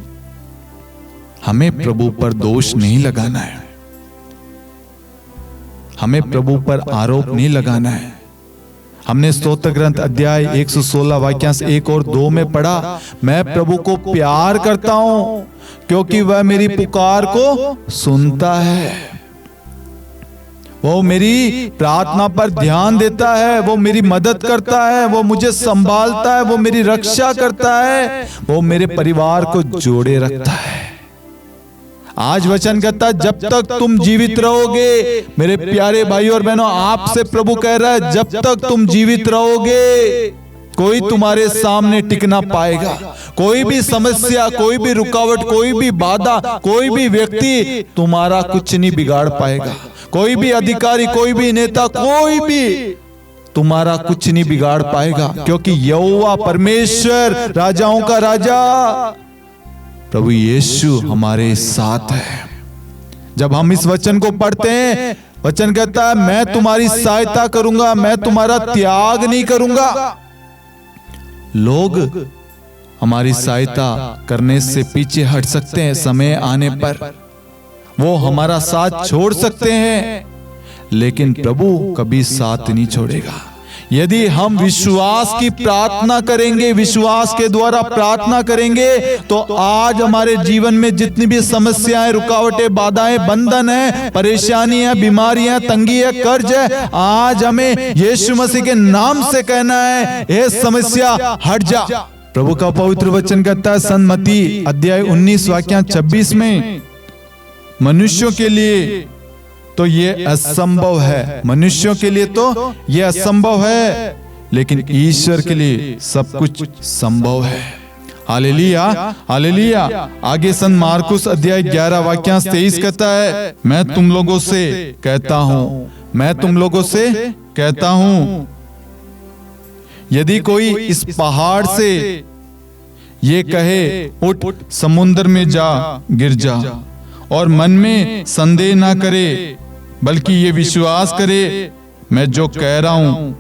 हमें प्रभु पर दोष नहीं लगाना है, हमें प्रभु पर आरोप नहीं लगाना है। हमने स्तोत्र ग्रंथ अध्याय 116 वाक्यांश 1 और 2 में पढ़ा, मैं प्रभु को प्यार करता हूं क्योंकि वह मेरी पुकार को सुनता है, वो मेरी प्रार्थना पर ध्यान देता है, वो मेरी मदद करता है, वो मुझे संभालता है, वो मेरी रक्षा करता है, वो मेरे परिवार को जोड़े रखता है। आज वचन कहता है जब तक तुम जीवित रहोगे, मेरे प्यारे भाइयों और बहनों, आपसे प्रभु कह रहा है जब तक तुम जीवित रहोगे कोई तुम्हारे सामने टिक ना पाएगा। कोई भी समस्या, कोई भी रुकावट, कोई भी बाधा, कोई भी व्यक्ति तुम्हारा कुछ नहीं बिगाड़ पाएगा। कोई भी अधिकारी, कोई भी नेता, कोई भी तुम्हारा कुछ नहीं बिगाड़ पाएगा, क्योंकि यहोवा परमेश्वर, राजाओं का राजा प्रभु यीशु हमारे साथ है। जब हम इस वचन को पढ़ते हैं, वचन कहता है मैं तुम्हारी सहायता करूंगा, मैं तुम्हारा त्याग नहीं करूंगा। लोग हमारी सहायता करने से पीछे हट सकते हैं, समय आने पर वो हमारा साथ छोड़ सकते हैं, लेकिन प्रभु कभी साथ नहीं छोड़ेगा। यदि हम विश्वास की प्रार्थना करेंगे, विश्वास के द्वारा प्रार्थना करेंगे, तो आज हमारे जीवन में जितनी भी समस्याएं, रुकावटें, बाधाएं, बंधन है, परेशानियां, बीमारियां, तंगी है, कर्ज है, आज हमें यीशु मसीह के नाम से कहना है ये समस्या हट जा। प्रभु का पवित्र वचन कहता है सन्मति अध्याय 19 वाक्य 26 में, मनुष्यों के लिए तो ये असंभव है, मनुष्यों के लिए तो ये असंभव है, लेकिन ईश्वर के लिए सब कुछ संभव है। Hallelujah, hallelujah. आगे संत मार्कुस अध्याय 11 वाक्यांश 23 कहता है, मैं तुम लोगों से कहता हूं, मैं तुम लोगों से कहता हूं, यदि कोई इस पहाड़ से ये कहे उठ समुद्र में जा, गिर जा, और मन में संदेह ना करे, बल्कि ये विश्वास करे मैं जो कह रहा हूं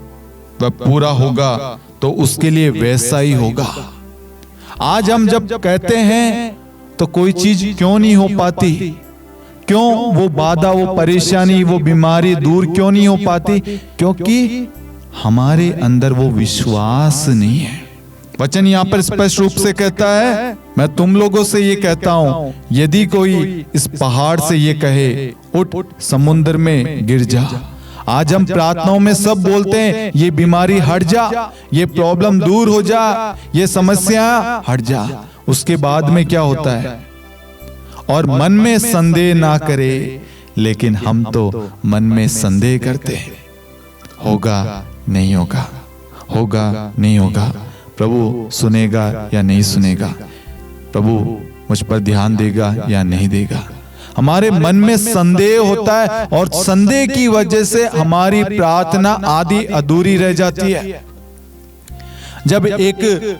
वह पूरा होगा, तो उसके लिए वैसा ही होगा। आज हम जब कहते हैं तो कोई चीज क्यों नहीं हो पाती? क्यों वो बाधा, वो परेशानी, वो बीमारी दूर क्यों नहीं हो पाती? क्योंकि हमारे अंदर वो विश्वास नहीं है, वचन यहाँ पर स्पष्ट रूप से कहता है, मैं तुम लोगों से ये कहता हूं, यदि कोई इस पहाड़ से ये कहे उठ समुद्र में गिर जा। आज हम प्रार्थनाओं में सब बोलते हैं, ये बीमारी हट जा, ये प्रॉब्लम दूर हो जा, ये समस्या हट जा। उसके बाद में क्या होता है? और मन में संदेह ना करे, लेकिन हम तो मन में संदेह करते हैं, होगा नहीं होगा, होगा नहीं होगा, प्रभु सुनेगा या नहीं सुनेगा, प्रभु मुझ पर ध्यान देगा या नहीं देगा। हमारे मन में संदेह होता है और संदेह की वजह से हमारी प्रार्थना आधी अधूरी रह जाती है। जब एक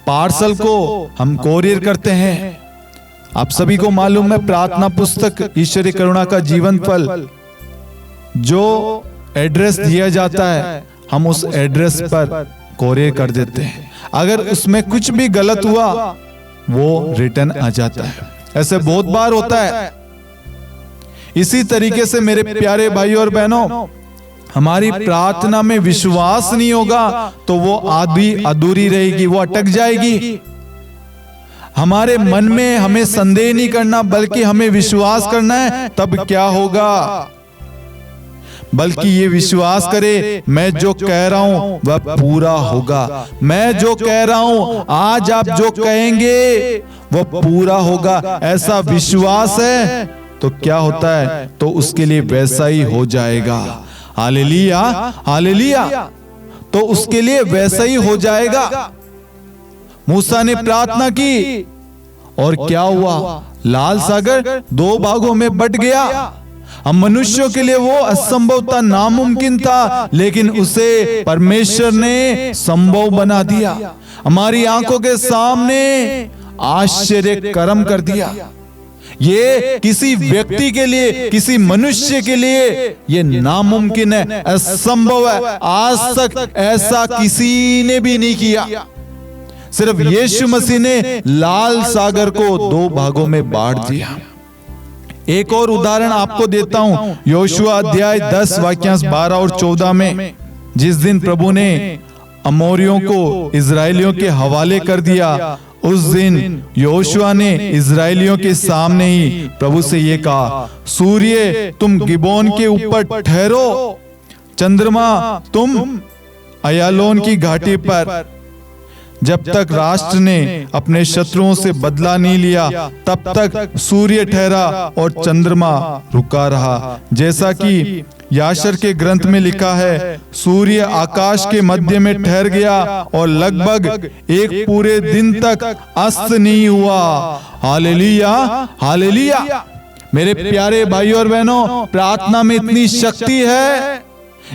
पार्सल को हम कोरियर करते हैं, आप सभी को मालूम है, प्रार्थना पुस्तक ईश्वरीय करुणा का जीवन फल, जो एड्रेस दिया जाता है हम उस एड्रेस पर कोरियर कर देते हैं। अगर उसमें कुछ भी गलत हुआ वो रिटर्न आ जाता है। ऐसे बहुत बार होता है। इसी तरीके से मेरे प्यारे भाई और बहनों, हमारी प्रार्थना में विश्वास नहीं होगा तो वो आधी अधूरी रहेगी, वो अटक जाएगी। हमारे मन में हमें संदेह नहीं करना, बल्कि हमें विश्वास करना है। तब क्या होगा? बल्कि ये विश्वास करे, मैं जो कह रहा हूं वह पूरा होगा। मैं जो कह रहा हूं, आज आप जो कहेंगे वह पूरा होगा। ऐसा विश्वास है तो क्या होता है? तो उसके लिए वैसा ही हो जाएगा। Hallelujah, hallelujah. तो उसके लिए वैसा ही हो जाएगा। मूसा ने प्रार्थना की और क्या हुआ? लाल सागर 2 भागों में बट गया। हम मनुष्यों के लिए वो असंभव था, नामुमकिन था, लेकिन उसे परमेश्वर ने संभव बना दिया। हमारी आंखों के सामने आश्चर्य कर्म कर दिया। ये किसी व्यक्ति के लिए, किसी मनुष्य के लिए ये नामुमकिन है, असंभव है। आज तक ऐसा किसी ने भी नहीं किया। सिर्फ यीशु मसीह ने लाल सागर को 2 भागों में बांट दिया। एक और उदाहरण आपको देता हूं, योशुआ अध्याय 10 वाक्यांश 12 और 14 में, जिस दिन प्रभु ने अमोरियों को इजरायलियों के हवाले कर दिया, उस दिन योशुआ ने इजरायलियों के सामने ही प्रभु से ये कहा, सूर्य तुम गिबोन के ऊपर ठहरो, चंद्रमा तुम अयालोन की घाटी पर। जब तक राष्ट्र ने अपने शत्रुओं से बदला नहीं लिया, तब तक सूर्य ठहरा और चंद्रमा रुका रहा। जैसा कि याशर के ग्रंथ में लिखा है, सूर्य आकाश के मध्य में ठहर गया और लगभग एक पूरे दिन तक अस्त नहीं हुआ। Hallelujah, hallelujah. मेरे प्यारे भाई और बहनों, प्रार्थना में इतनी शक्ति है।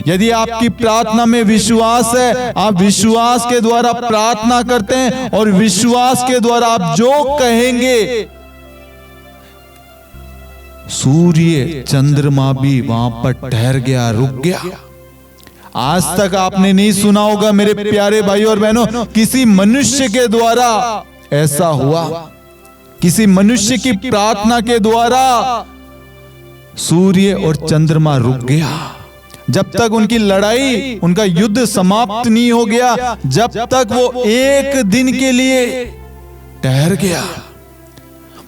यदि आपकी प्रार्थना में विश्वास है, आप विश्वास के द्वारा प्रार्थना करते हैं और विश्वास के द्वारा आप जो कहेंगे, सूर्य चंद्रमा भी वहां पर ठहर गया, रुक गया। आज तक आपने नहीं सुना होगा मेरे प्यारे भाई और बहनों, किसी मनुष्य के द्वारा ऐसा हुआ। किसी मनुष्य की प्रार्थना के द्वारा सूर्य और चंद्रमा रुक गया। जब तक उनकी लड़ाई, उनका युद्ध समाप्त नहीं हो गया, जब तक वो एक दिन के लिए ठहर गया।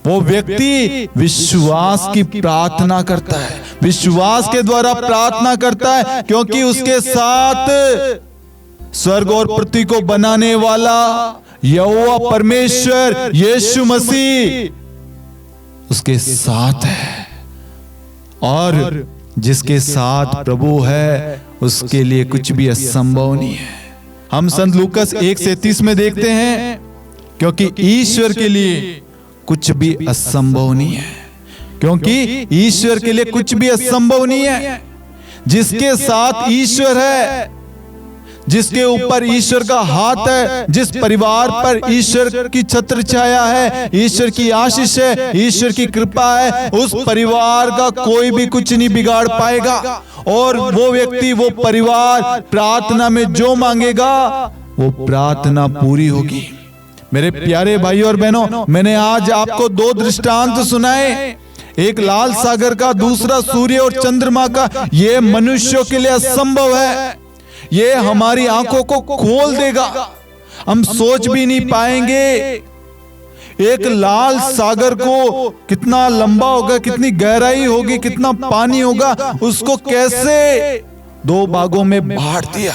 वो व्यक्ति विश्वास की प्रार्थना करता है, विश्वास के द्वारा प्रार्थना करता है, क्योंकि उसके साथ स्वर्ग और पृथ्वी को बनाने वाला यहोवा परमेश्वर यीशु मसीह उसके साथ है। और जिसके साथ प्रभु है, उसके लिए कुछ भी असंभव नहीं है। हम संत लूकस 1:37 में देखते हैं, क्योंकि ईश्वर के लिए कुछ भी असंभव नहीं है। क्योंकि ईश्वर के लिए कुछ भी असंभव नहीं है। जिसके साथ ईश्वर है, जिसके ऊपर ईश्वर का हाथ है, जिस परिवार पर ईश्वर की छत्र छाया है, ईश्वर की आशीष है, ईश्वर की कृपा है, उस परिवार का कोई भी कुछ नहीं बिगाड़ पाएगा। और वो व्यक्ति, वो परिवार प्रार्थना में जो मांगेगा वो प्रार्थना पूरी होगी। मेरे प्यारे भाई और बहनों, मैंने आज आपको 2 दृष्टांत सुनाए, एक लाल सागर का, दूसरा सूर्य और चंद्रमा का। ये मनुष्यों के लिए असंभव है। ये हमारी आंखों को खोल देगा। हम सोच भी नहीं पाएंगे। एक लाल सागर को कितना लंबा होगा, कितनी गहराई होगी, कितना पानी होगा, उसको कैसे 2 भागों में बांट दिया।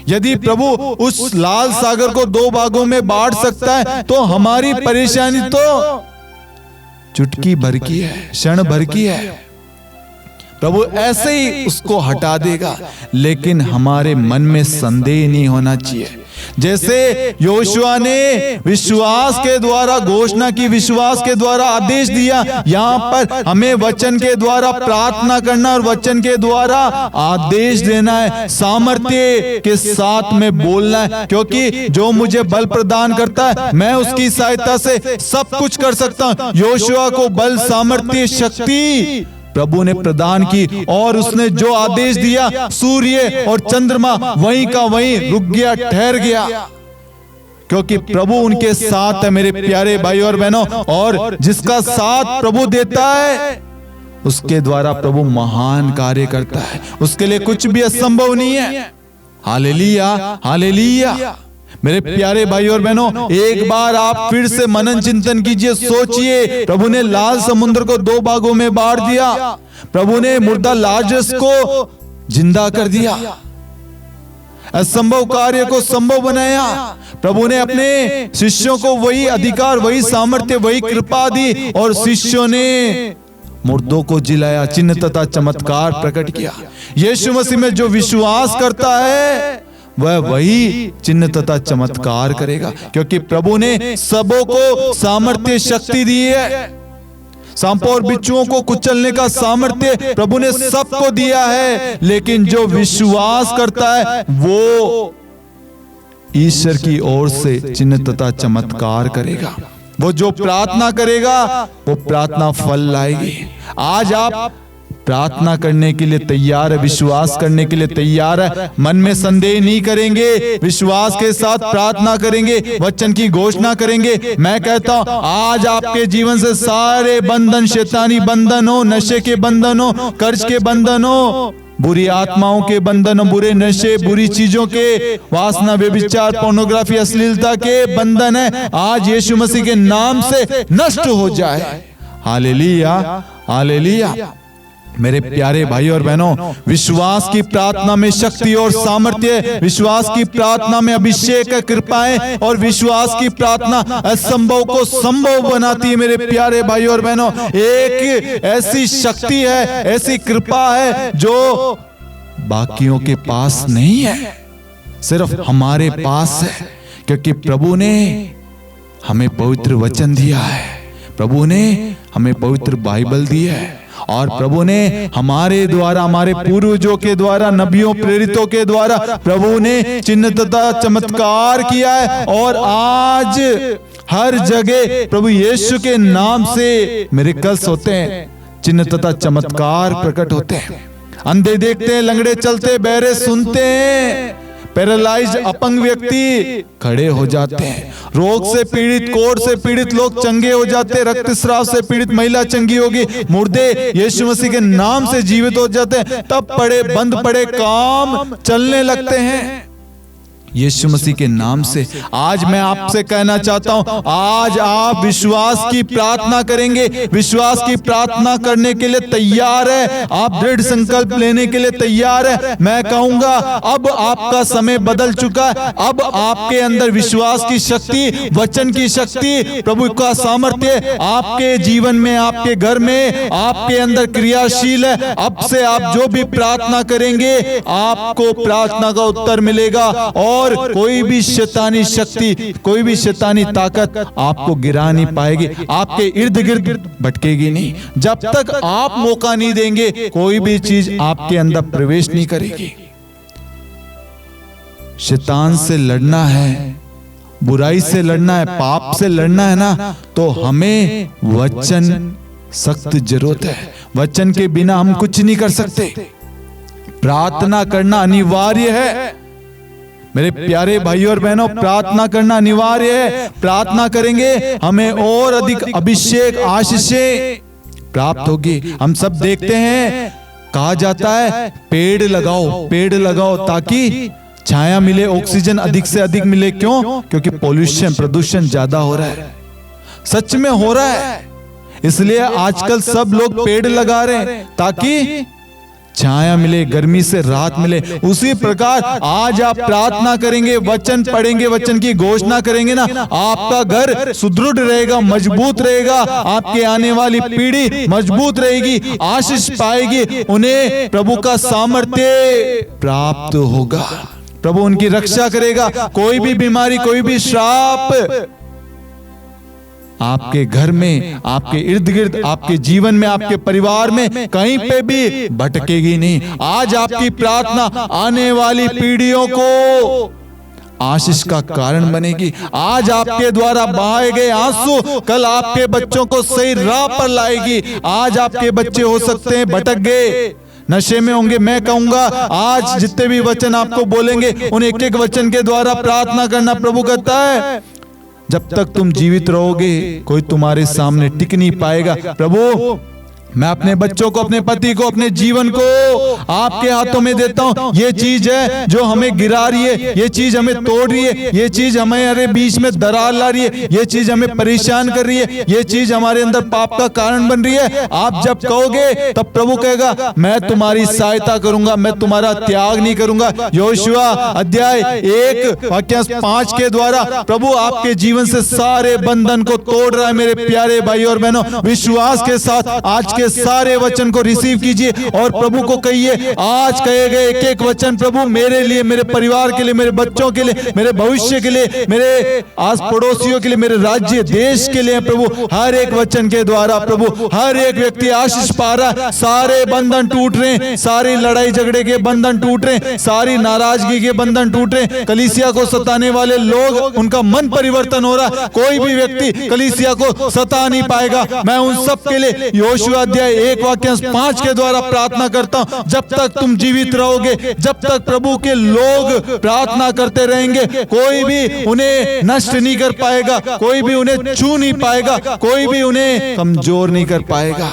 यदि प्रभु उस लाल सागर को 2 भागों में बांट सकता है तो हमारी परेशानी तो चुटकी भर की है, क्षण भर की है। प्रभु ऐसे ही उसको हटा देगा, लेकिन हमारे मन में संदेह नहीं होना चाहिए। जैसे योशुआ ने विश्वास के द्वारा घोषणा की, विश्वास के द्वारा आदेश दिया, यहाँ पर हमें वचन के द्वारा प्रार्थना करना और वचन के द्वारा आदेश देना है, सामर्थ्य के साथ में बोलना है, क्योंकि जो मुझे बल प्रदान करता है मैं उसकी सहायता से सब कुछ कर सकता हूं। योशुआ को बल, सामर्थ्य, शक्ति प्रभु ने प्रदान की और उसने जो आदेश दिया, सूर्य और चंद्रमा वहीं का वहीं रुक गया, ठहर गया, क्योंकि प्रभु उनके साथ है। मेरे प्यारे भाई और बहनों, और जिसका साथ प्रभु देता है उसके द्वारा प्रभु महान कार्य करता है, उसके लिए कुछ भी असंभव नहीं है। Hallelujah, hallelujah. मेरे प्यारे भाई और बहनों, एक बार आप फिर से मनन चिंतन कीजिए, सोचिए। प्रभु ने लाल समुद्र को 2 भागों में बांट दिया, प्रभु ने मुर्दा लाजरस को जिंदा कर दिया, असंभव कार्य को संभव बनाया। प्रभु ने अपने शिष्यों को वही अधिकार, वही सामर्थ्य, वही कृपा दी और शिष्यों ने मुर्दों को जिलाया, चिन्ह तथा चमत्कार प्रकट किया। यीशु मसीह में जो विश्वास करता है वह वही चिन्ह तथा चमत्कार करेगा, क्योंकि प्रभु ने सबों को सामर्थ्य, शक्ति दी है। सांपों और बिच्छुओं को कुचलने का सामर्थ्य प्रभु ने सबको दिया है, लेकिन जो विश्वास करता है वो ईश्वर की ओर से चिन्ह तथा चमत्कार करेगा। वो जो प्रार्थना करेगा वो प्रार्थना फल लाएगी। आज आप प्रार्थना करने के लिए तैयार है, विश्वास करने के लिए तैयार है, मन में संदेह नहीं करेंगे, विश्वास के साथ प्रार्थना करेंगे, वचन की घोषणा करेंगे। मैं कहता हूं आज आपके जीवन से सारे बंधन, शैतानी बंधन हो, नशे के बंधन हो, कर्ज के बंधन हो, बुरी आत्माओं के बंधन, बुरे नशे, बुरी चीजों के, वासना, व्यभिचार, पोर्नोग्राफी, अश्लीलता के बंधन है, आज यीशु मसीह के नाम से नष्ट हो जाए। Hallelujah, hallelujah. मेरे प्यारे भाई और बहनों, विश्वास की प्रार्थना में शक्ति और सामर्थ्य, विश्वास की प्रार्थना में अभिषेक, कृपाएं और विश्वास की प्रार्थना असंभव को संभव बनाती है। मेरे प्यारे भाई और बहनों, एक ऐसी शक्ति है, ऐसी कृपा है जो बाकियों के पास नहीं है, सिर्फ हमारे पास है, क्योंकि प्रभु ने हमें पवित्र वचन दिया है, प्रभु ने हमें पवित्र बाइबल दी है, और प्रभु ने हमारे द्वारा, हमारे पूर्वजों के द्वारा, नबियों, प्रेरितों के द्वारा प्रभु ने चिन्ह तथा चमत्कार किया है। और आज हर जगह प्रभु यीशु के नाम से मिरेकल्स होते हैं, चिन्ह तथा चमत्कार प्रकट होते हैं। अंधे देखते हैं, लंगड़े चलते, बहरे सुनते हैं, पैरालाइज्ड अपंग व्यक्ति खड़े हो जाते हैं, रोग से पीड़ित, कोढ़ से पीड़ित लोग चंगे हो जाते हैं, रक्तस्राव से पीड़ित महिला चंगी होगी, मुर्दे यीशु मसीह के नाम से जीवित हो जाते हैं, तब पड़े बंद पड़े काम चलने लगते हैं यीशु मसीह के नाम से। आज मैं आपसे कहना चाहता हूं, आज आप विश्वास की प्रार्थना करेंगे, विश्वास की प्रार्थना करने के लिए तैयार है, आप दृढ़ संकल्प लेने के लिए तैयार है। मैं कहूंगा अब आपका समय बदल चुका है, अब आपके अंदर विश्वास की शक्ति, वचन की शक्ति, प्रभु का सामर्थ्य आपके जीवन में, आपके घर में, आपके अंदर क्रियाशील है। अब से आप जो भी प्रार्थना करेंगे आपको प्रार्थना का उत्तर मिलेगा, और कोई भी शैतानी शक्ति, कोई भी शैतानी ताकत आपको गिरा नहीं पाएगी, आपके इर्द गिर्द भटकेगी नहीं। जब तक आप मौका नहीं देंगे कोई भी चीज आपके अंदर प्रवेश नहीं करेगी। शैतान से लड़ना है, बुराई से लड़ना है, पाप से लड़ना है ना, तो हमें वचन सख्त जरूरत है। वचन के बिना हम कुछ नहीं कर सकते, प्रार्थना करना अनिवार्य है। मेरे प्यारे भाई और बहनों, प्रार्थना करना अनिवार्य है। प्रार्थना करेंगे हमें और अधिक अभिषेक, आशीषें प्राप्त होगी। हम सब देखते हैं, कहा जाता है पेड़ लगाओ, पेड़ लगाओ ताकि छाया मिले, ऑक्सीजन अधिक से अधिक मिले। क्यों? क्योंकि पोल्यूशन, प्रदूषण ज्यादा हो रहा है, सच में हो रहा है। इसलिए आजकल सब लोग पेड़ लगा रहे हैं ताकि छाया मिले, गर्मी से राहत मिले। उसी प्रकार आज आप प्रार्थना करेंगे, वचन पढ़ेंगे, वचन की घोषणा करेंगे ना, आपका घर सुदृढ़ रहेगा, मजबूत रहेगा, आपके आने वाली पीढ़ी मजबूत रहेगी, आशीष पाएगी, उन्हें प्रभु का सामर्थ्य प्राप्त होगा, प्रभु उनकी रक्षा करेगा। कोई भी बीमारी, कोई भी श्राप आपके घर में, आपके इर्द गिर्द, आपके जीवन में, आपके परिवार में कहीं पे भी भटकेगी नहीं। आज आपकी प्रार्थना आने वाली पीढ़ियों को आशीष का कारण बनेगी। आज आपके द्वारा बहाए गए आंसू कल आपके बच्चों को सही राह पर लाएगी। आज आपके बच्चे हो सकते हैं भटक गए, नशे में होंगे, मैं कहूंगा आज जितने भी वचन आपको बोलेंगे उन एक एक वचन के द्वारा प्रार्थना करना। प्रभु कहता है जब तक तुम जीवित रहोगे कोई तुम्हारे सामने टिक नहीं पाएगा। प्रभु मैं अपने बच्चों को, अपने पति को, अपने जीवन को आपके हाथों में देता हूं। ये चीज है जो हमें गिरा रही है, ये चीज हमें तोड़ रही है, ये चीज हमारे बीच में दरार ला रही है, ये चीज हमें परेशान कर रही है, ये चीज हमारे अंदर पाप का कारण बन रही है। आप जब कहोगे तब प्रभु कहेगा मैं तुम्हारी सहायता करूंगा, मैं तुम्हारा त्याग नहीं करूंगा। योशुआ अध्याय 1 वाक्य 5 के द्वारा प्रभु आपके जीवन से सारे बंधन को तोड़ रहा है। मेरे प्यारे भाई और बहनों, विश्वास के साथ आज के सारे वचन को रिसीव कीजिए और प्रभु को कहिए, आज कहे गए एक एक वचन प्रभु मेरे लिए, मेरे परिवार के लिए, मेरे बच्चों के लिए, मेरे भविष्य के लिए, मेरे आस पड़ोसियों के लिए, मेरे राज्य देश के लिए। प्रभु हर एक वचन के द्वारा प्रभु हर एक व्यक्ति आशीष पा रहा, सारे बंधन टूट रहे, सारी लड़ाई झगड़े के बंधन टूट रहे, सारी नाराजगी के बंधन टूट रहे। कलीसिया को सताने वाले लोग, उनका मन परिवर्तन हो रहा, कोई भी व्यक्ति कलीसिया को सता नहीं पाएगा। मैं उन सब के लिए योशुआ अध्याय 1 वाक्य 5 के द्वारा प्रार्थना करता हूं। जब तक तुम जीवित रहोगे, जब तक प्रभु के लोग प्रार्थना करते रहेंगे, कोई भी उन्हें नष्ट नहीं कर पाएगा, कोई भी उन्हें छू नहीं पाएगा, कोई भी उन्हें कमजोर नहीं कर पाएगा।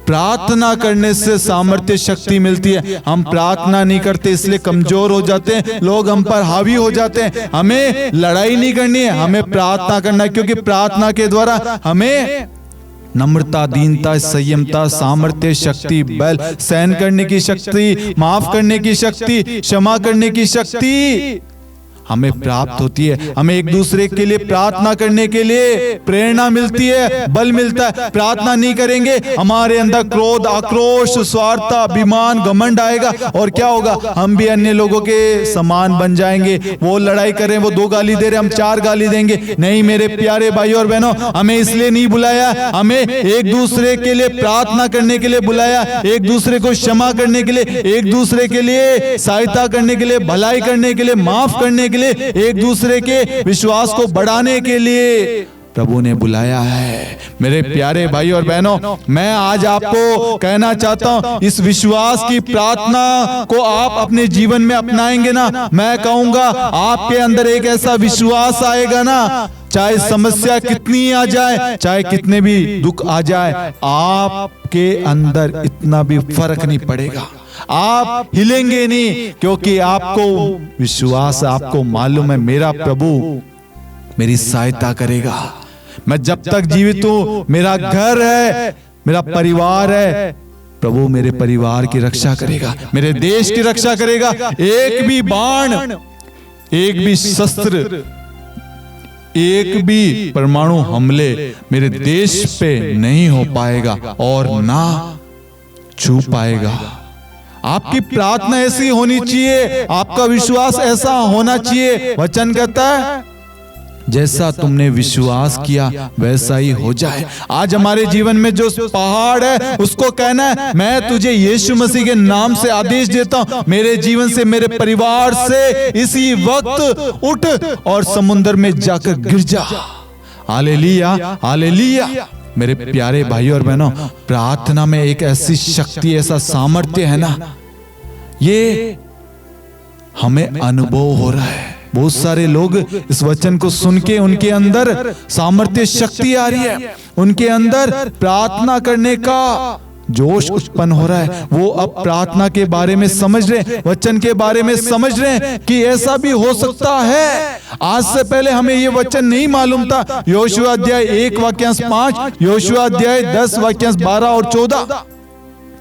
प्रार्थना करने से सामर्थ्य शक्ति मिलती है। हम प्रार्थना नहीं करते इसलिए कमजोर हो जाते हैं, लोग हम पर हावी हो जाते हैं। हमें लड़ाई नहीं करनी है, हमें प्रार्थना करना है, क्योंकि प्रार्थना के द्वारा हमें नम्रता, दीनता, संयमता, सामर्थ्य, शक्ति, बल, सहन करने की शक्ति, माफ करने की शक्ति, क्षमा करने की शक्ति हमें प्राप्त होती है। हमें एक दूसरे के लिए प्रार्थना करने के लिए प्रेरणा मिलती है, बल मिलता है। प्रार्थना नहीं करेंगे हमारे अंदर क्रोध, आक्रोश, स्वार्थ, अभिमान, घमंड आएगा और क्या होगा, हम भी अन्य लोगों के समान बन जाएंगे। वो लड़ाई करें, वो 2 गाली दे रहे, हम 4 गाली देंगे। नहीं मेरे प्यारे भाई और बहनों, हमें इसलिए नहीं बुलाया, हमें एक दूसरे के लिए प्रार्थना करने के लिए बुलाया, एक दूसरे को क्षमा करने के लिए, एक दूसरे के लिए सहायता करने के लिए, भलाई करने के लिए, माफ करने के लिए, एक दूसरे के विश्वास को बढ़ाने के लिए प्रभु ने बुलाया है। मेरे प्यारे भाई और बहनों, मैं आज आपको कहना चाहता हूं, इस विश्वास की प्रार्थना को आप अपने जीवन में अपनाएंगे ना, मैं कहूंगा आपके अंदर एक ऐसा विश्वास आएगा ना, चाहे समस्या कितनी आ जाए, चाहे कितने भी दुख आ जाए, आपके अंदर इतना भी फर्क नहीं पड़ेगा, आप हिलेंगे नहीं, क्योंकि आपको विश्वास, आपको मालूम है मेरा प्रभु मेरी सहायता करेगा। मैं जब तक जीवित हूं, मेरा घर है, मेरा परिवार है, प्रभु मेरे परिवार की रक्षा करेगा, मेरे देश की रक्षा करेगा। एक भी बाण, एक भी शस्त्र, एक भी परमाणु हमले मेरे देश पे नहीं हो पाएगा और ना छू पाएगा। आपकी प्रार्थना ऐसी होनी चाहिए, आपका विश्वास ऐसा होना चाहिए। वचन कहता है जैसा तुमने विश्वास किया वैसा ही हो जाए। आज हमारे जीवन में जो पहाड़ है उसको कहना है, मैं तुझे यीशु मसीह के नाम से आदेश देता हूं, मेरे जीवन से, मेरे परिवार से इसी वक्त उठ और समुद्र में जाकर गिर जा। Hallelujah, hallelujah. मेरे प्यारे भाई और बहनों, प्रार्थना में एक ऐसी शक्ति, ऐसा सामर्थ्य है ना, ये हमें अनुभव हो रहा है। बहुत सारे लोग इस वचन को सुन के उनके अंदर सामर्थ्य, शक्ति आ रही है, उनके अंदर प्रार्थना करने का जोश उत्पन्न हो रहा है, वो अब प्रार्थना के बारे में समझ रहे हैं, वचन के बारे में समझ रहे हैं कि ऐसा भी हो सकता है। आज से पहले हमें ये वचन नहीं मालूम था। योशुआ अध्याय 1 वाक्यांश 5, योशुआ अध्याय 10 वाक्यांश 12 और 14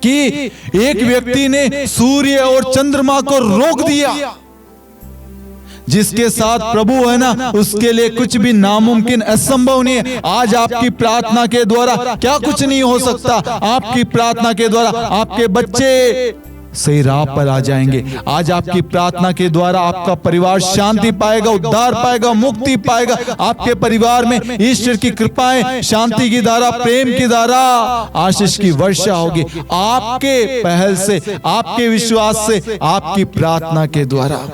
कि एक व्यक्ति ने सूर्य और चंद्रमा को रोक दिया। जिसके साथ प्रभु है ना, उसके लिए कुछ भी नामुमकिन, असंभव नहीं है। आज आपकी प्रार्थना के द्वारा क्या कुछ नहीं हो सकता। आपकी प्रार्थना के द्वारा आपके बच्चे सही राह पर आ जाएंगे। आज आपकी प्रार्थना के द्वारा आपका परिवार शांति पाएगा, उद्धार पाएगा, मुक्ति पाएगा। आपके परिवार में ईश्वर की कृपाएं, शांति की धारा, प्रेम की धारा, आशीष की वर्षा होगी। आपके पहल से, आपके विश्वास से, आपकी प्रार्थना के द्वारा।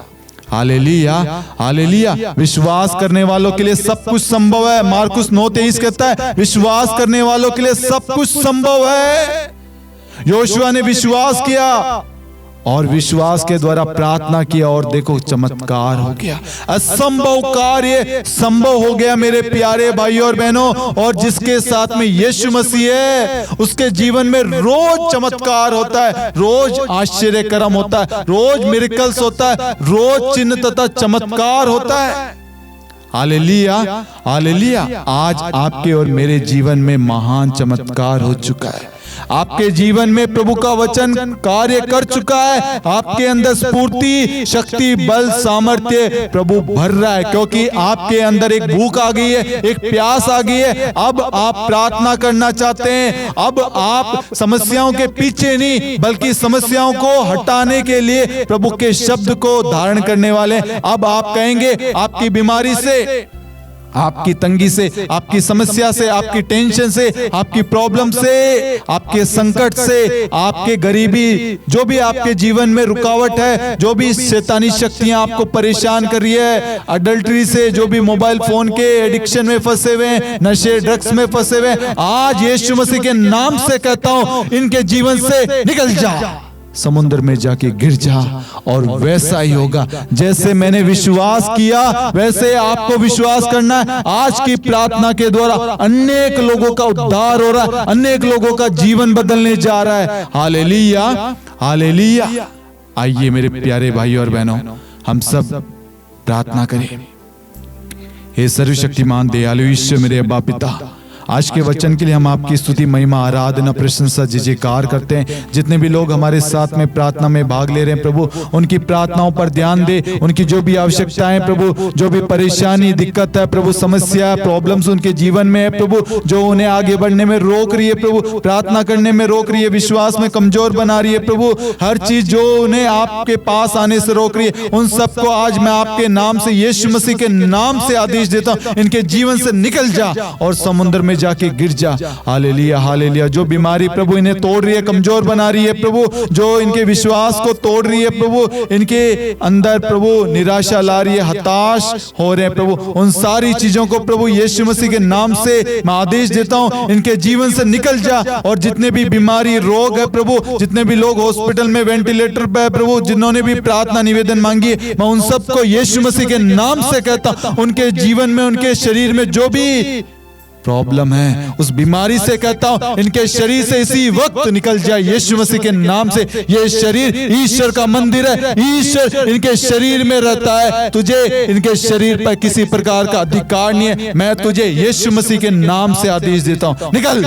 Hallelujah, hallelujah. विश्वास करने वालों के लिए सब कुछ संभव है। मार्कुस 9:23 कहता है, विश्वास करने वालों के लिए सब कुछ संभव है। योशुआ ने विश्वास किया और विश्वास के द्वारा प्रार्थना किया और देखो चमत्कार हो गया। असंभव कार्य संभव हो गया मेरे प्यारे भाइयों और बहनों। और जिसके साथ में यीशु मसीह है, उसके जीवन में रोज चमत्कार होता है, रोज आश्चर्यकरम होता है, रोज मिरेकल्स होता है, रोज चिन्ह तथा चमत्कार होता है। Hallelujah, hallelujah. आज आपके और मेरे जीवन में महान चमत्कार हो चुका है। आपके जीवन में प्रभु का वचन कार्य कर चुका है। आपके अंदर स्फूर्ति, शक्ति, बल, सामर्थ्य प्रभु भर रहा है, क्योंकि आपके अंदर एक भूख आ गई है, एक प्यास आ गई है। अब आप प्रार्थना करना चाहते हैं। अब आप समस्याओं के पीछे नहीं, बल्कि समस्याओं को हटाने के लिए प्रभु के शब्द को धारण करने वाले। अब आप कहेंगे, आपकी बीमारी से, आपकी तंगी से, आपकी समस्या से, आपकी टेंशन से, आपकी प्रॉब्लम से, आपके संकट से, आपके गरीबी, जो भी आपके जीवन में रुकावट है, जो भी शैतानी शक्तियां आपको परेशान कर रही है, अडल्ट्री से, जो भी मोबाइल फोन के एडिक्शन में फंसे हुए हैं, नशे ड्रग्स में फंसे हुए हैं, आज यीशु मसीह के नाम से कहता हूं, इनके जीवन से निकल जा, समुद्र में जाके गिर जा। और वैसा ही होगा जैसे मैंने विश्वास किया, वैसे आपको विश्वास करना है। आज की प्रार्थना के द्वारा अनेक लोगों का उद्धार हो रहा है, अनेक लोगों का जीवन बदलने जा रहा है। Hallelujah, hallelujah. आइए मेरे प्यारे भाई और बहनों, हम सब प्रार्थना करें। हे सर्वशक्तिमान दयालु ईश्वर मेरे अब्बा पिता, आज के वचन के लिए हम आपकी स्तुति, महिमा, आराधना, प्रशंसा, जयकार करते हैं। जितने भी लोग हमारे साथ में प्रार्थना में भाग ले रहे हैं प्रभु, उनकी प्रार्थनाओं पर ध्यान दे। उनकी जो भी आवश्यकताएं प्रभु, जो भी परेशानी, दिक्कत है प्रभु, समस्या, प्रॉब्लम्स उनके जीवन में है प्रभु, जो उन्हें आगे बढ़ने में रोक रही है प्रभु, प्रार्थना करने में रोक रही है, विश्वास में कमजोर बना रही है प्रभु, हर चीज जो उन्हें आपके पास आने से रोक रही है, उन सबको आज मैं आपके नाम से, यीशु मसीह के नाम से आदेश देता हूं, इनके जीवन से निकल जा और समुद्र में जाके गिर जा। Hallelujah, hallelujah. जो बीमारी प्रभु इन्हें तोड़ रही है, कमजोर बना रही है प्रभु, जो इनके विश्वास को तोड़ रही है प्रभु, इनके अंदर प्रभु निराशा ला रही है, हताश हो रहे हैं प्रभु, उन सारी चीजों को प्रभु यीशु मसीह के नाम से मैं आदेश देता हूं, इनके जीवन से निकल जा। और जितने भी बीमारी, रोग है प्रभु, जितने भी लोग हॉस्पिटल में वेंटिलेटर पे है प्रभु, जिन्होंने भी प्रार्थना निवेदन मांगी है, मैं उन सबको यीशु मसीह के नाम से कहता हूं, उनके जीवन में, उनके शरीर में जो भी प्रॉब्लम है, उस बीमारी से कहता हूं, इनके शरीर से इसी वक्त निकल जाए यीशु मसीह के नाम से। ये शरीर ईश्वर का मंदिर है, ईश्वर इनके शरीर में रहता है, तुझे इनके शरीर पर किसी प्रकार का अधिकार नहीं है। मैं तुझे यीशु मसीह के नाम से आदेश देता हूं, निकल।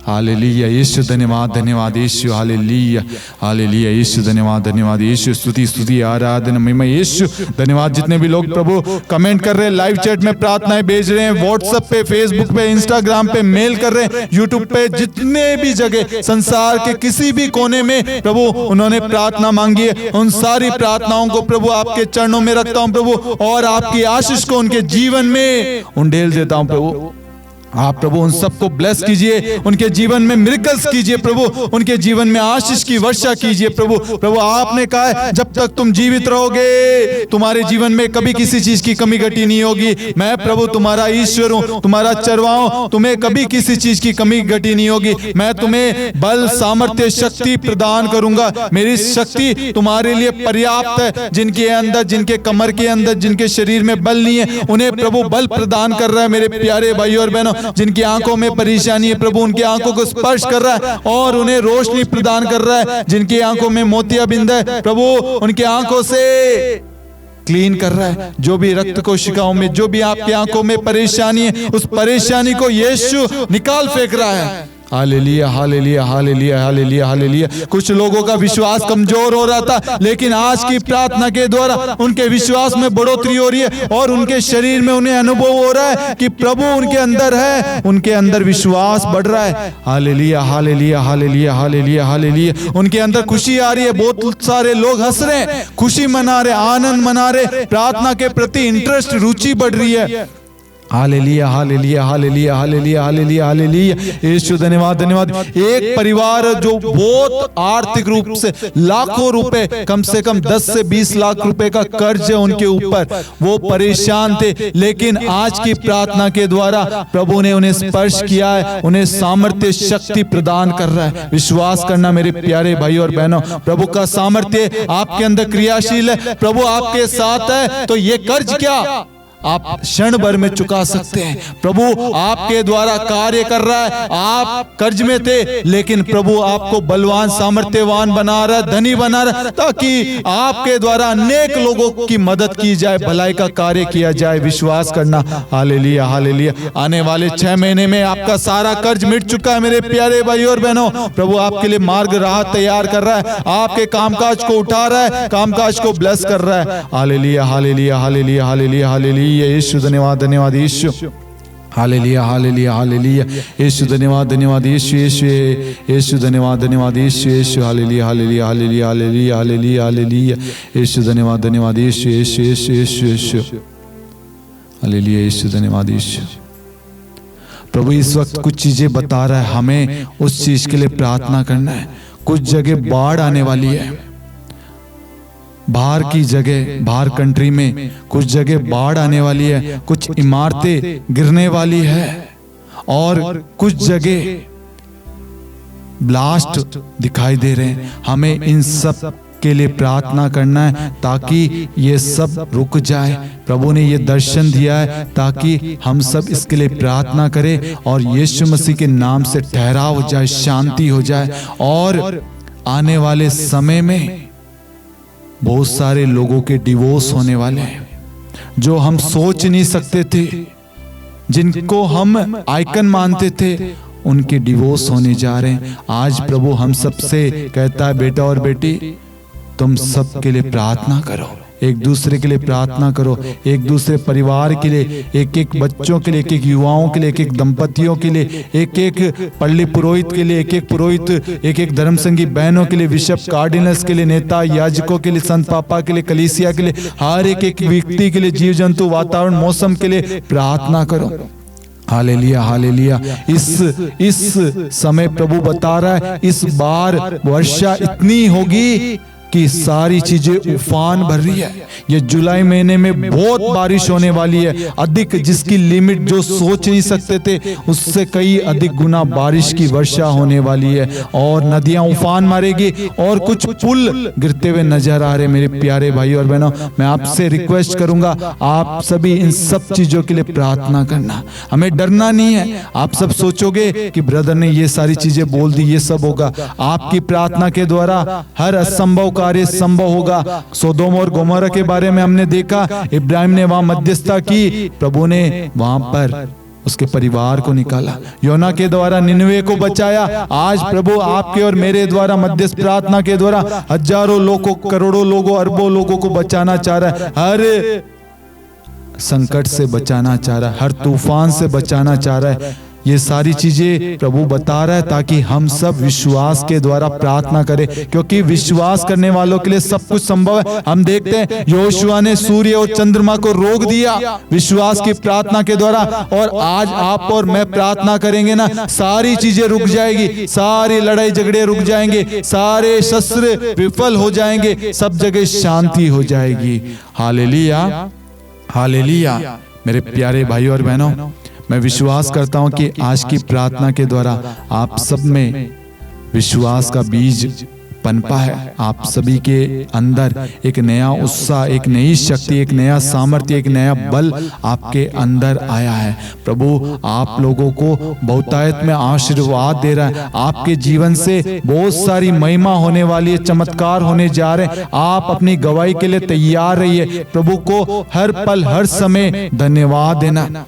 हालेलुया, यीशु धन्यवाद, धन्यवाद यीशु, हालेलुया, हालेलुया यीशु, धन्यवाद, धन्यवाद यीशु, स्तुति, स्तुति, आराधना, महिमा यीशु, धन्यवाद। जितने भी लोग प्रभु कमेंट कर रहे हैं, लाइव चैट में प्रार्थनाएं भेज रहे हैं, व्हाट्सएप पे, फेसबुक पे, इंस्टाग्राम पे मेल कर रहे हैं, यूट्यूब पे, जितने भी जगह, संसार के किसी भी कोने में प्रभु उन्होंने प्रार्थना मांगी है, उन सारी प्रार्थनाओं को प्रभु आपके चरणों में रखता हूं प्रभु, और आपकी आशीष को उनके जीवन में उंडेल देता हूं प्रभु। आप प्रभु उन सबको ब्लेस कीजिए, उनके जीवन में मिरेकल्स कीजिए प्रभु, उनके जीवन में आशीष की वर्षा कीजिए प्रभु। प्रभु आपने कहा है, जब तक तुम जीवित रहोगे तुम्हारे जीवन में कभी किसी चीज की कमी घटी नहीं होगी। मैं प्रभु तुम्हारा ईश्वर हूं, तुम्हारा चरवाहा, तुम्हें कभी किसी चीज की कमी घटी नहीं होगी। मैं तुम्हें बल, सामर्थ्य, शक्ति प्रदान करूंगा। मेरी शक्ति तुम्हारे लिए पर्याप्त है। जिनके अंदर, जिनके कमर के अंदर, जिनके शरीर में बल नहीं है, उन्हें प्रभु बल प्रदान कर रहा है। मेरे प्यारे भाइयों और बहनों, बहनों जिनकी आंखों में परेशानी है, प्रभु उनकी आंखों को स्पर्श कर रहा है और उन्हें रोशनी प्रदान कर रहा है। जिनकी आंखों में मोतियाबिंद है, प्रभु उनकी आंखों से क्लीन कर रहा है। जो भी रक्त कोशिकाओं में, जो भी आपकी आंखों में परेशानी है, उस परेशानी को यीशु निकाल फेंक रहा है। Hallelujah, hallelujah, hallelujah, hallelujah, hallelujah. कुछ लोगों का विश्वास कमजोर हो रहा था, लेकिन आज की प्रार्थना के द्वारा उनके विश्वास में बढ़ोतरी हो रही है और उनके शरीर में उन्हें अनुभव हो रहा है कि प्रभु उनके अंदर है, उनके अंदर विश्वास बढ़ रहा है। Hallelujah, hallelujah, hallelujah, hallelujah, hallelujah. उनके अंदर खुशी आ रही है। बहुत सारे लोग हंस रहे हैं, खुशी मना रहे, आनंद मना रहे, प्रार्थना के प्रति इंटरेस्ट, रुचि बढ़ रही है। Hallelujah, hallelujah, hallelujah, hallelujah, hallelujah, hallelujah. यीशु धन्यवाद, धन्यवाद। एक परिवार जो बहुत आर्थिक रूप से लाखों रुपए, कम से कम 10 से 20 लाख रुपए का कर्ज है उनके ऊपर, वो परेशान थे, लेकिन आज की प्रार्थना के द्वारा प्रभु ने उन्हें स्पर्श किया है, उन्हें सामर्थ्य, शक्ति प्रदान कर रहा है। विश्वास करना मेरे प्यारे भाई और बहनों, प्रभु का सामर्थ्य आपके अंदर क्रियाशील है। प्रभु आपके साथ है तो ये कर्ज क्या आप क्षण भर में चुका सकते हैं। प्रभु आपके द्वारा कार्य कर रहा है। आप कर्ज में थे, लेकिन प्रभु आपको बलवान, सामर्थ्यवान बना रहा है, धनी बना रहा है, ताकि आपके द्वारा अनेक लोगों की मदद की जाए, भलाई का कार्य किया जाए। विश्वास करना। Hallelujah, hallelujah. आने वाले 6 महीने में आपका सारा कर्ज मिट चुका है मेरे प्यारे भाई और बहनों। प्रभु आपके लिए मार्ग राह तैयार कर रहा है, आपके कामकाज को उठा रहा है, कामकाज को ब्लेस कर रहा है। Hallelujah, hallelujah, hallelujah, hallelujah, hallelujah. यीशु धन्यवाद, धन्यवाद यीशु। Hallelujah, hallelujah, hallelujah. यीशु धन्यवाद, धन्यवाद यीशु, यीशु, यीशु धन्यवाद, धन्यवाद यीशु, यीशु। Hallelujah, hallelujah, hallelujah, hallelujah, hallelujah, hallelujah. यीशु धन्यवाद, धन्यवाद यीशु, यीशु, यीशु, यीशु, यीशु। हालेलुया, यीशु धन्यवाद यीशु। प्रभु इस वक्त कुछ चीजें बता रहा है, हमें उस चीज के लिए प्रार्थना करना है। कुछ जगह बाढ़ आने वाली है, बाहर की जगह, बाहर कंट्री में कुछ जगह बाढ़ आने वाली है, कुछ इमारतें गिरने वाली है और कुछ जगह ब्लास्ट दिखाई दे रहे हैं। हमें इन सब के लिए प्रार्थना करना है ताकि ये सब रुक जाए। प्रभु ने ये दर्शन दिया है ताकि हम सब इसके लिए प्रार्थना करें और यीशु मसीह के नाम से ठहराव हो जाए, शांति हो जाए। और आने वाले समय में बहुत सारे लोगों के डिवोर्स होने वाले हैं, जो हम सोच नहीं सकते थे, जिनको हम आइकन मानते थे, उनके डिवोर्स होने जा रहे हैं। आज प्रभु हम सबसे कहता है, बेटा और बेटी तुम सब के लिए प्रार्थना करो, एक दूसरे के लिए प्रार्थना करो, एक दूसरे परिवार के लिए, एक एक बच्चों के लिए, एक एक युवाओं के लिए, एक एक दंपतियों के लिए, एक एक पल्ली पुरोहित के लिए, एक एक पुरोहित, एक एक धर्मसंगी बहनों के लिए, बिशप, कार्डिनल्स के लिए, नेता, याजकों के लिए, संत पापा के लिए, कलीसिया के लिए, हर एक एक व्यक्ति के लिए, जीव जंतु, वातावरण, मौसम के लिए प्रार्थना करो। Hallelujah, hallelujah. इस समय प्रभु बता रहा है, इस बार वर्षा इतनी होगी कि सारी चीजें उफान भर रही है। ये जुलाई महीने में बहुत बारिश होने वाली है, अधिक, जिसकी लिमिट जो सोच नहीं सकते थे उससे कई अधिक गुना बारिश की वर्षा होने वाली है और नदियां उफान मारेगी और कुछ पुल गिरते हुए नजर आ रहे। मेरे प्यारे भाई और बहनों, मैं आपसे रिक्वेस्ट करूंगा, आप सभी इन सब चीजों के लिए प्रार्थना करना। हमें डरना नहीं है। आप सब सोचोगे कि ब्रदर ने ये सारी चीजें बोल दी, ये सब होगा। आपकी प्रार्थना के द्वारा हर असंभव कार्य संभव होगा। सोदोम और गोमोरा के बारे में हमने देखा, इब्राहिम ने वहां मध्यस्थता की, प्रभु ने वहां पर उसके परिवार को निकाला। योना के द्वारा निनवे को बचाया। आज प्रभु आपके और मेरे द्वारा मध्यस्थ प्रार्थना के द्वारा हजारों लोगों, करोड़ों लोगों, अरबों लोगों को बचाना चाह रहा है। हर संकट से बचाना चाह रहा है, हर तूफान से बचाना चाह रहा है। ये सारी चीजें प्रभु बता रहा है ताकि हम सब विश्वास के द्वारा प्रार्थना करें, क्योंकि विश्वास करने वालों के लिए सब कुछ संभव है। हम देखते हैं यहोशुआ ने सूर्य और चंद्रमा को रोक दिया विश्वास की प्रार्थना के द्वारा, और आज आप और मैं प्रार्थना करेंगे ना, सारी चीजें रुक जाएगी, सारी लड़ाई झगड़े रुक जाएंगे, सारे शस्त्र विफल हो जाएंगे, सब जगह शांति हो जाएगी। Hallelujah, hallelujah. मेरे प्यारे भाई और बहनों, मैं विश्वास करता हूं कि आज की प्रार्थना के द्वारा आप सब में विश्वास का बीज पनपा है। आप सभी के अंदर एक नया उत्साह, एक नई शक्ति, एक नया सामर्थ्य, एक नया बल आपके अंदर आया है। प्रभु आप लोगों को बहुतायत में आशीर्वाद दे रहा है। आपके जीवन से बहुत सारी महिमा होने वाली है, चमत्कार होने जा रहे हैं। आप अपनी गवाही के लिए तैयार रहिए। प्रभु को हर पल हर समय धन्यवाद देना।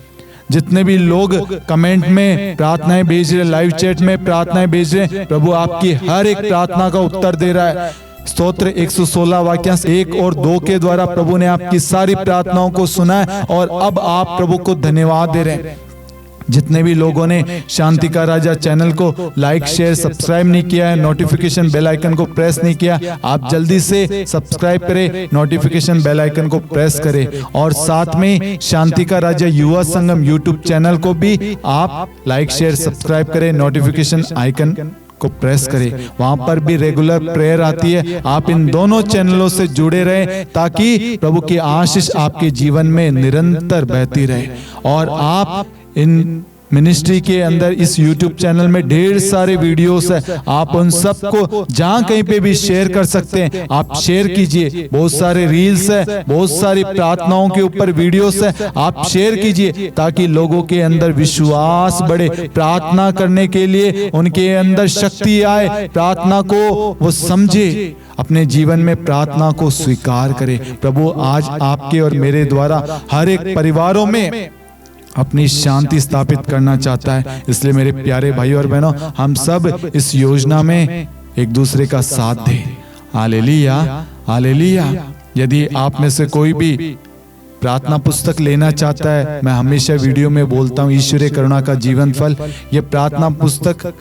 जितने भी लोग कमेंट में प्रार्थनाएं भेज रहे, लाइव चैट में प्रार्थनाएं भेज रहे, प्रभु आपकी हर एक प्रार्थना का उत्तर दे रहा है। स्तोत्र 116 वाक्यांश 1 और 2 के द्वारा प्रभु ने आपकी सारी प्रार्थनाओं को सुना है और अब आप प्रभु को धन्यवाद दे रहे हैं। जितने भी लोगों ने शांति का राजा चैनल को लाइक शेयर सब्सक्राइब नहीं किया है, नोटिफिकेशन बेल आइकन को प्रेस नहीं किया, आप जल्दी से सब्सक्राइब करें, नोटिफिकेशन बेल आइकन को प्रेस करें। और साथ में शांति का राजा युवा संगम यूट्यूब चैनल को भी आप लाइक शेयर सब्सक्राइब करें, नोटिफिकेशन आइकन को प्रेस करें। वहां पर भी रेगुलर प्रेयर आती है। आप इन दोनों चैनलों से जुड़े रहें ताकि प्रभु की आशीष आपके जीवन में निरंतर बहती रहे। और आप इन मिनिस्ट्री के अंदर इस YouTube चैनल में ढेर सारे वीडियोस है, आप उन सबको जहां कहीं पे भी शेयर कर सकते हैं, आप शेयर कीजिए। बहुत सारे रील्स है, बहुत सारी प्रार्थनाओं के ऊपर वीडियोस है, आप शेयर कीजिए ताकि लोगों के अंदर विश्वास बढ़े, प्रार्थना करने के लिए उनके अंदर शक्ति आए, प्रार्थना को वो समझे, अपने जीवन में प्रार्थना को स्वीकार करे। प्रभु आज आपके और मेरे द्वारा हर एक परिवारों में अपनी शांति स्थापित करना चाहता है। इसलिए मेरे प्यारे भाइयों और बहनों, हम सब इस योजना में एक दूसरे का साथ दें। Hallelujah, hallelujah. यदि आप में से कोई भी प्रार्थना पुस्तक लेना चाहता है, मैं हमेशा वीडियो में बोलता हूँ, ईश्वरीय करुणा का जीवन फल, ये प्रार्थना पुस्तक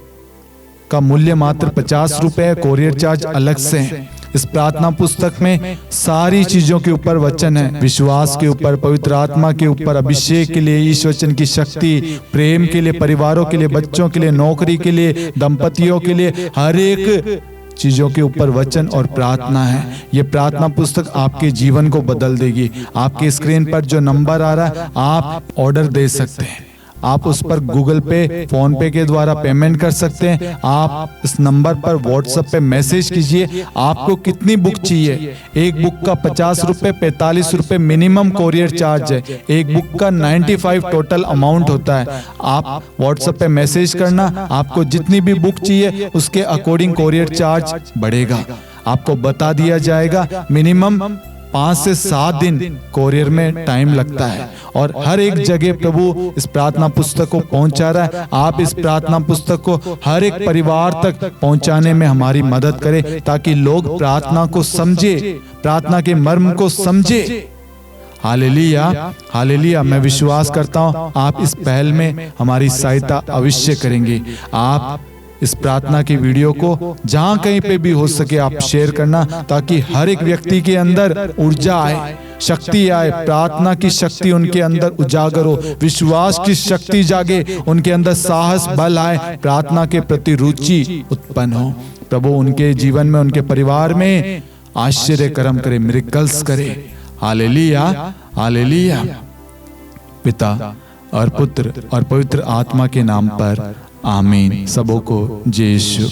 का मूल्य मात्र 50 रुपए है, कोरियर चार्ज अलग से है। इस प्रार्थना पुस्तक में सारी चीजों के ऊपर वचन है, विश्वास के ऊपर, पवित्र आत्मा के ऊपर, अभिषेक के लिए, ईश वचन की शक्ति, प्रेम के लिए, परिवारों के लिए, बच्चों के लिए, नौकरी के लिए, दंपतियों के लिए, हर एक चीजों के ऊपर वचन और प्रार्थना है। ये प्रार्थना पुस्तक आपके जीवन को बदल देगी। आपके स्क्रीन पर जो नंबर आ रहा है, आप ऑर्डर दे सकते हैं। आप उस पर गूगल पे, फोन पे के द्वारा पेमेंट कर सकते हैं। आप इस नंबर पर व्हाट्सएप पे मैसेज कीजिए आपको कितनी बुक चाहिए। एक बुक का 50 रुपए, 45 रुपए मिनिमम कोरियर चार्ज है। एक बुक का 95 टोटल अमाउंट होता है। आप व्हाट्सएप पे मैसेज करना, आपको जितनी भी बुक चाहिए उसके अकॉर्डिंग कोरियर चार्ज बढ़ेगा। आपको बता दिया जाएगा। मिनिमम 5 से 7 दिन कोरियर में टाइम लगता है और हर एक जगह प्रभु इस प्रार्थना पुस्तक को पहुंचा रहा है। आप इस प्रार्थना पुस्तक को हर एक परिवार तक पहुंचाने में हमारी मदद करें ताकि लोग प्रार्थना को समझे, प्रार्थना के मर्म को समझे। Hallelujah, hallelujah. मैं विश्वास करता हूं आप इस पहल में हमारी सहायता अवश्य करेंगे। आप इस प्रार्थना की वीडियो को जहां कहीं पे भी हो सके आप शेयर करना ताकि हर एक व्यक्ति के अंदर ऊर्जा आए, शक्ति आए, प्रार्थना की शक्ति उनके अंदर उजागर हो, विश्वास की शक्ति जागे, उनके अंदर साहस बल आए, प्रार्थना के प्रति रुचि उत्पन्न हो। प्रभु उनके जीवन में, उनके परिवार में आश्चर्य कर्म करे, मिरेकल्स करे। Hallelujah, hallelujah. पिता और पुत्र और पवित्र आत्मा के नाम पर आमीन। सबों को जय यीशु।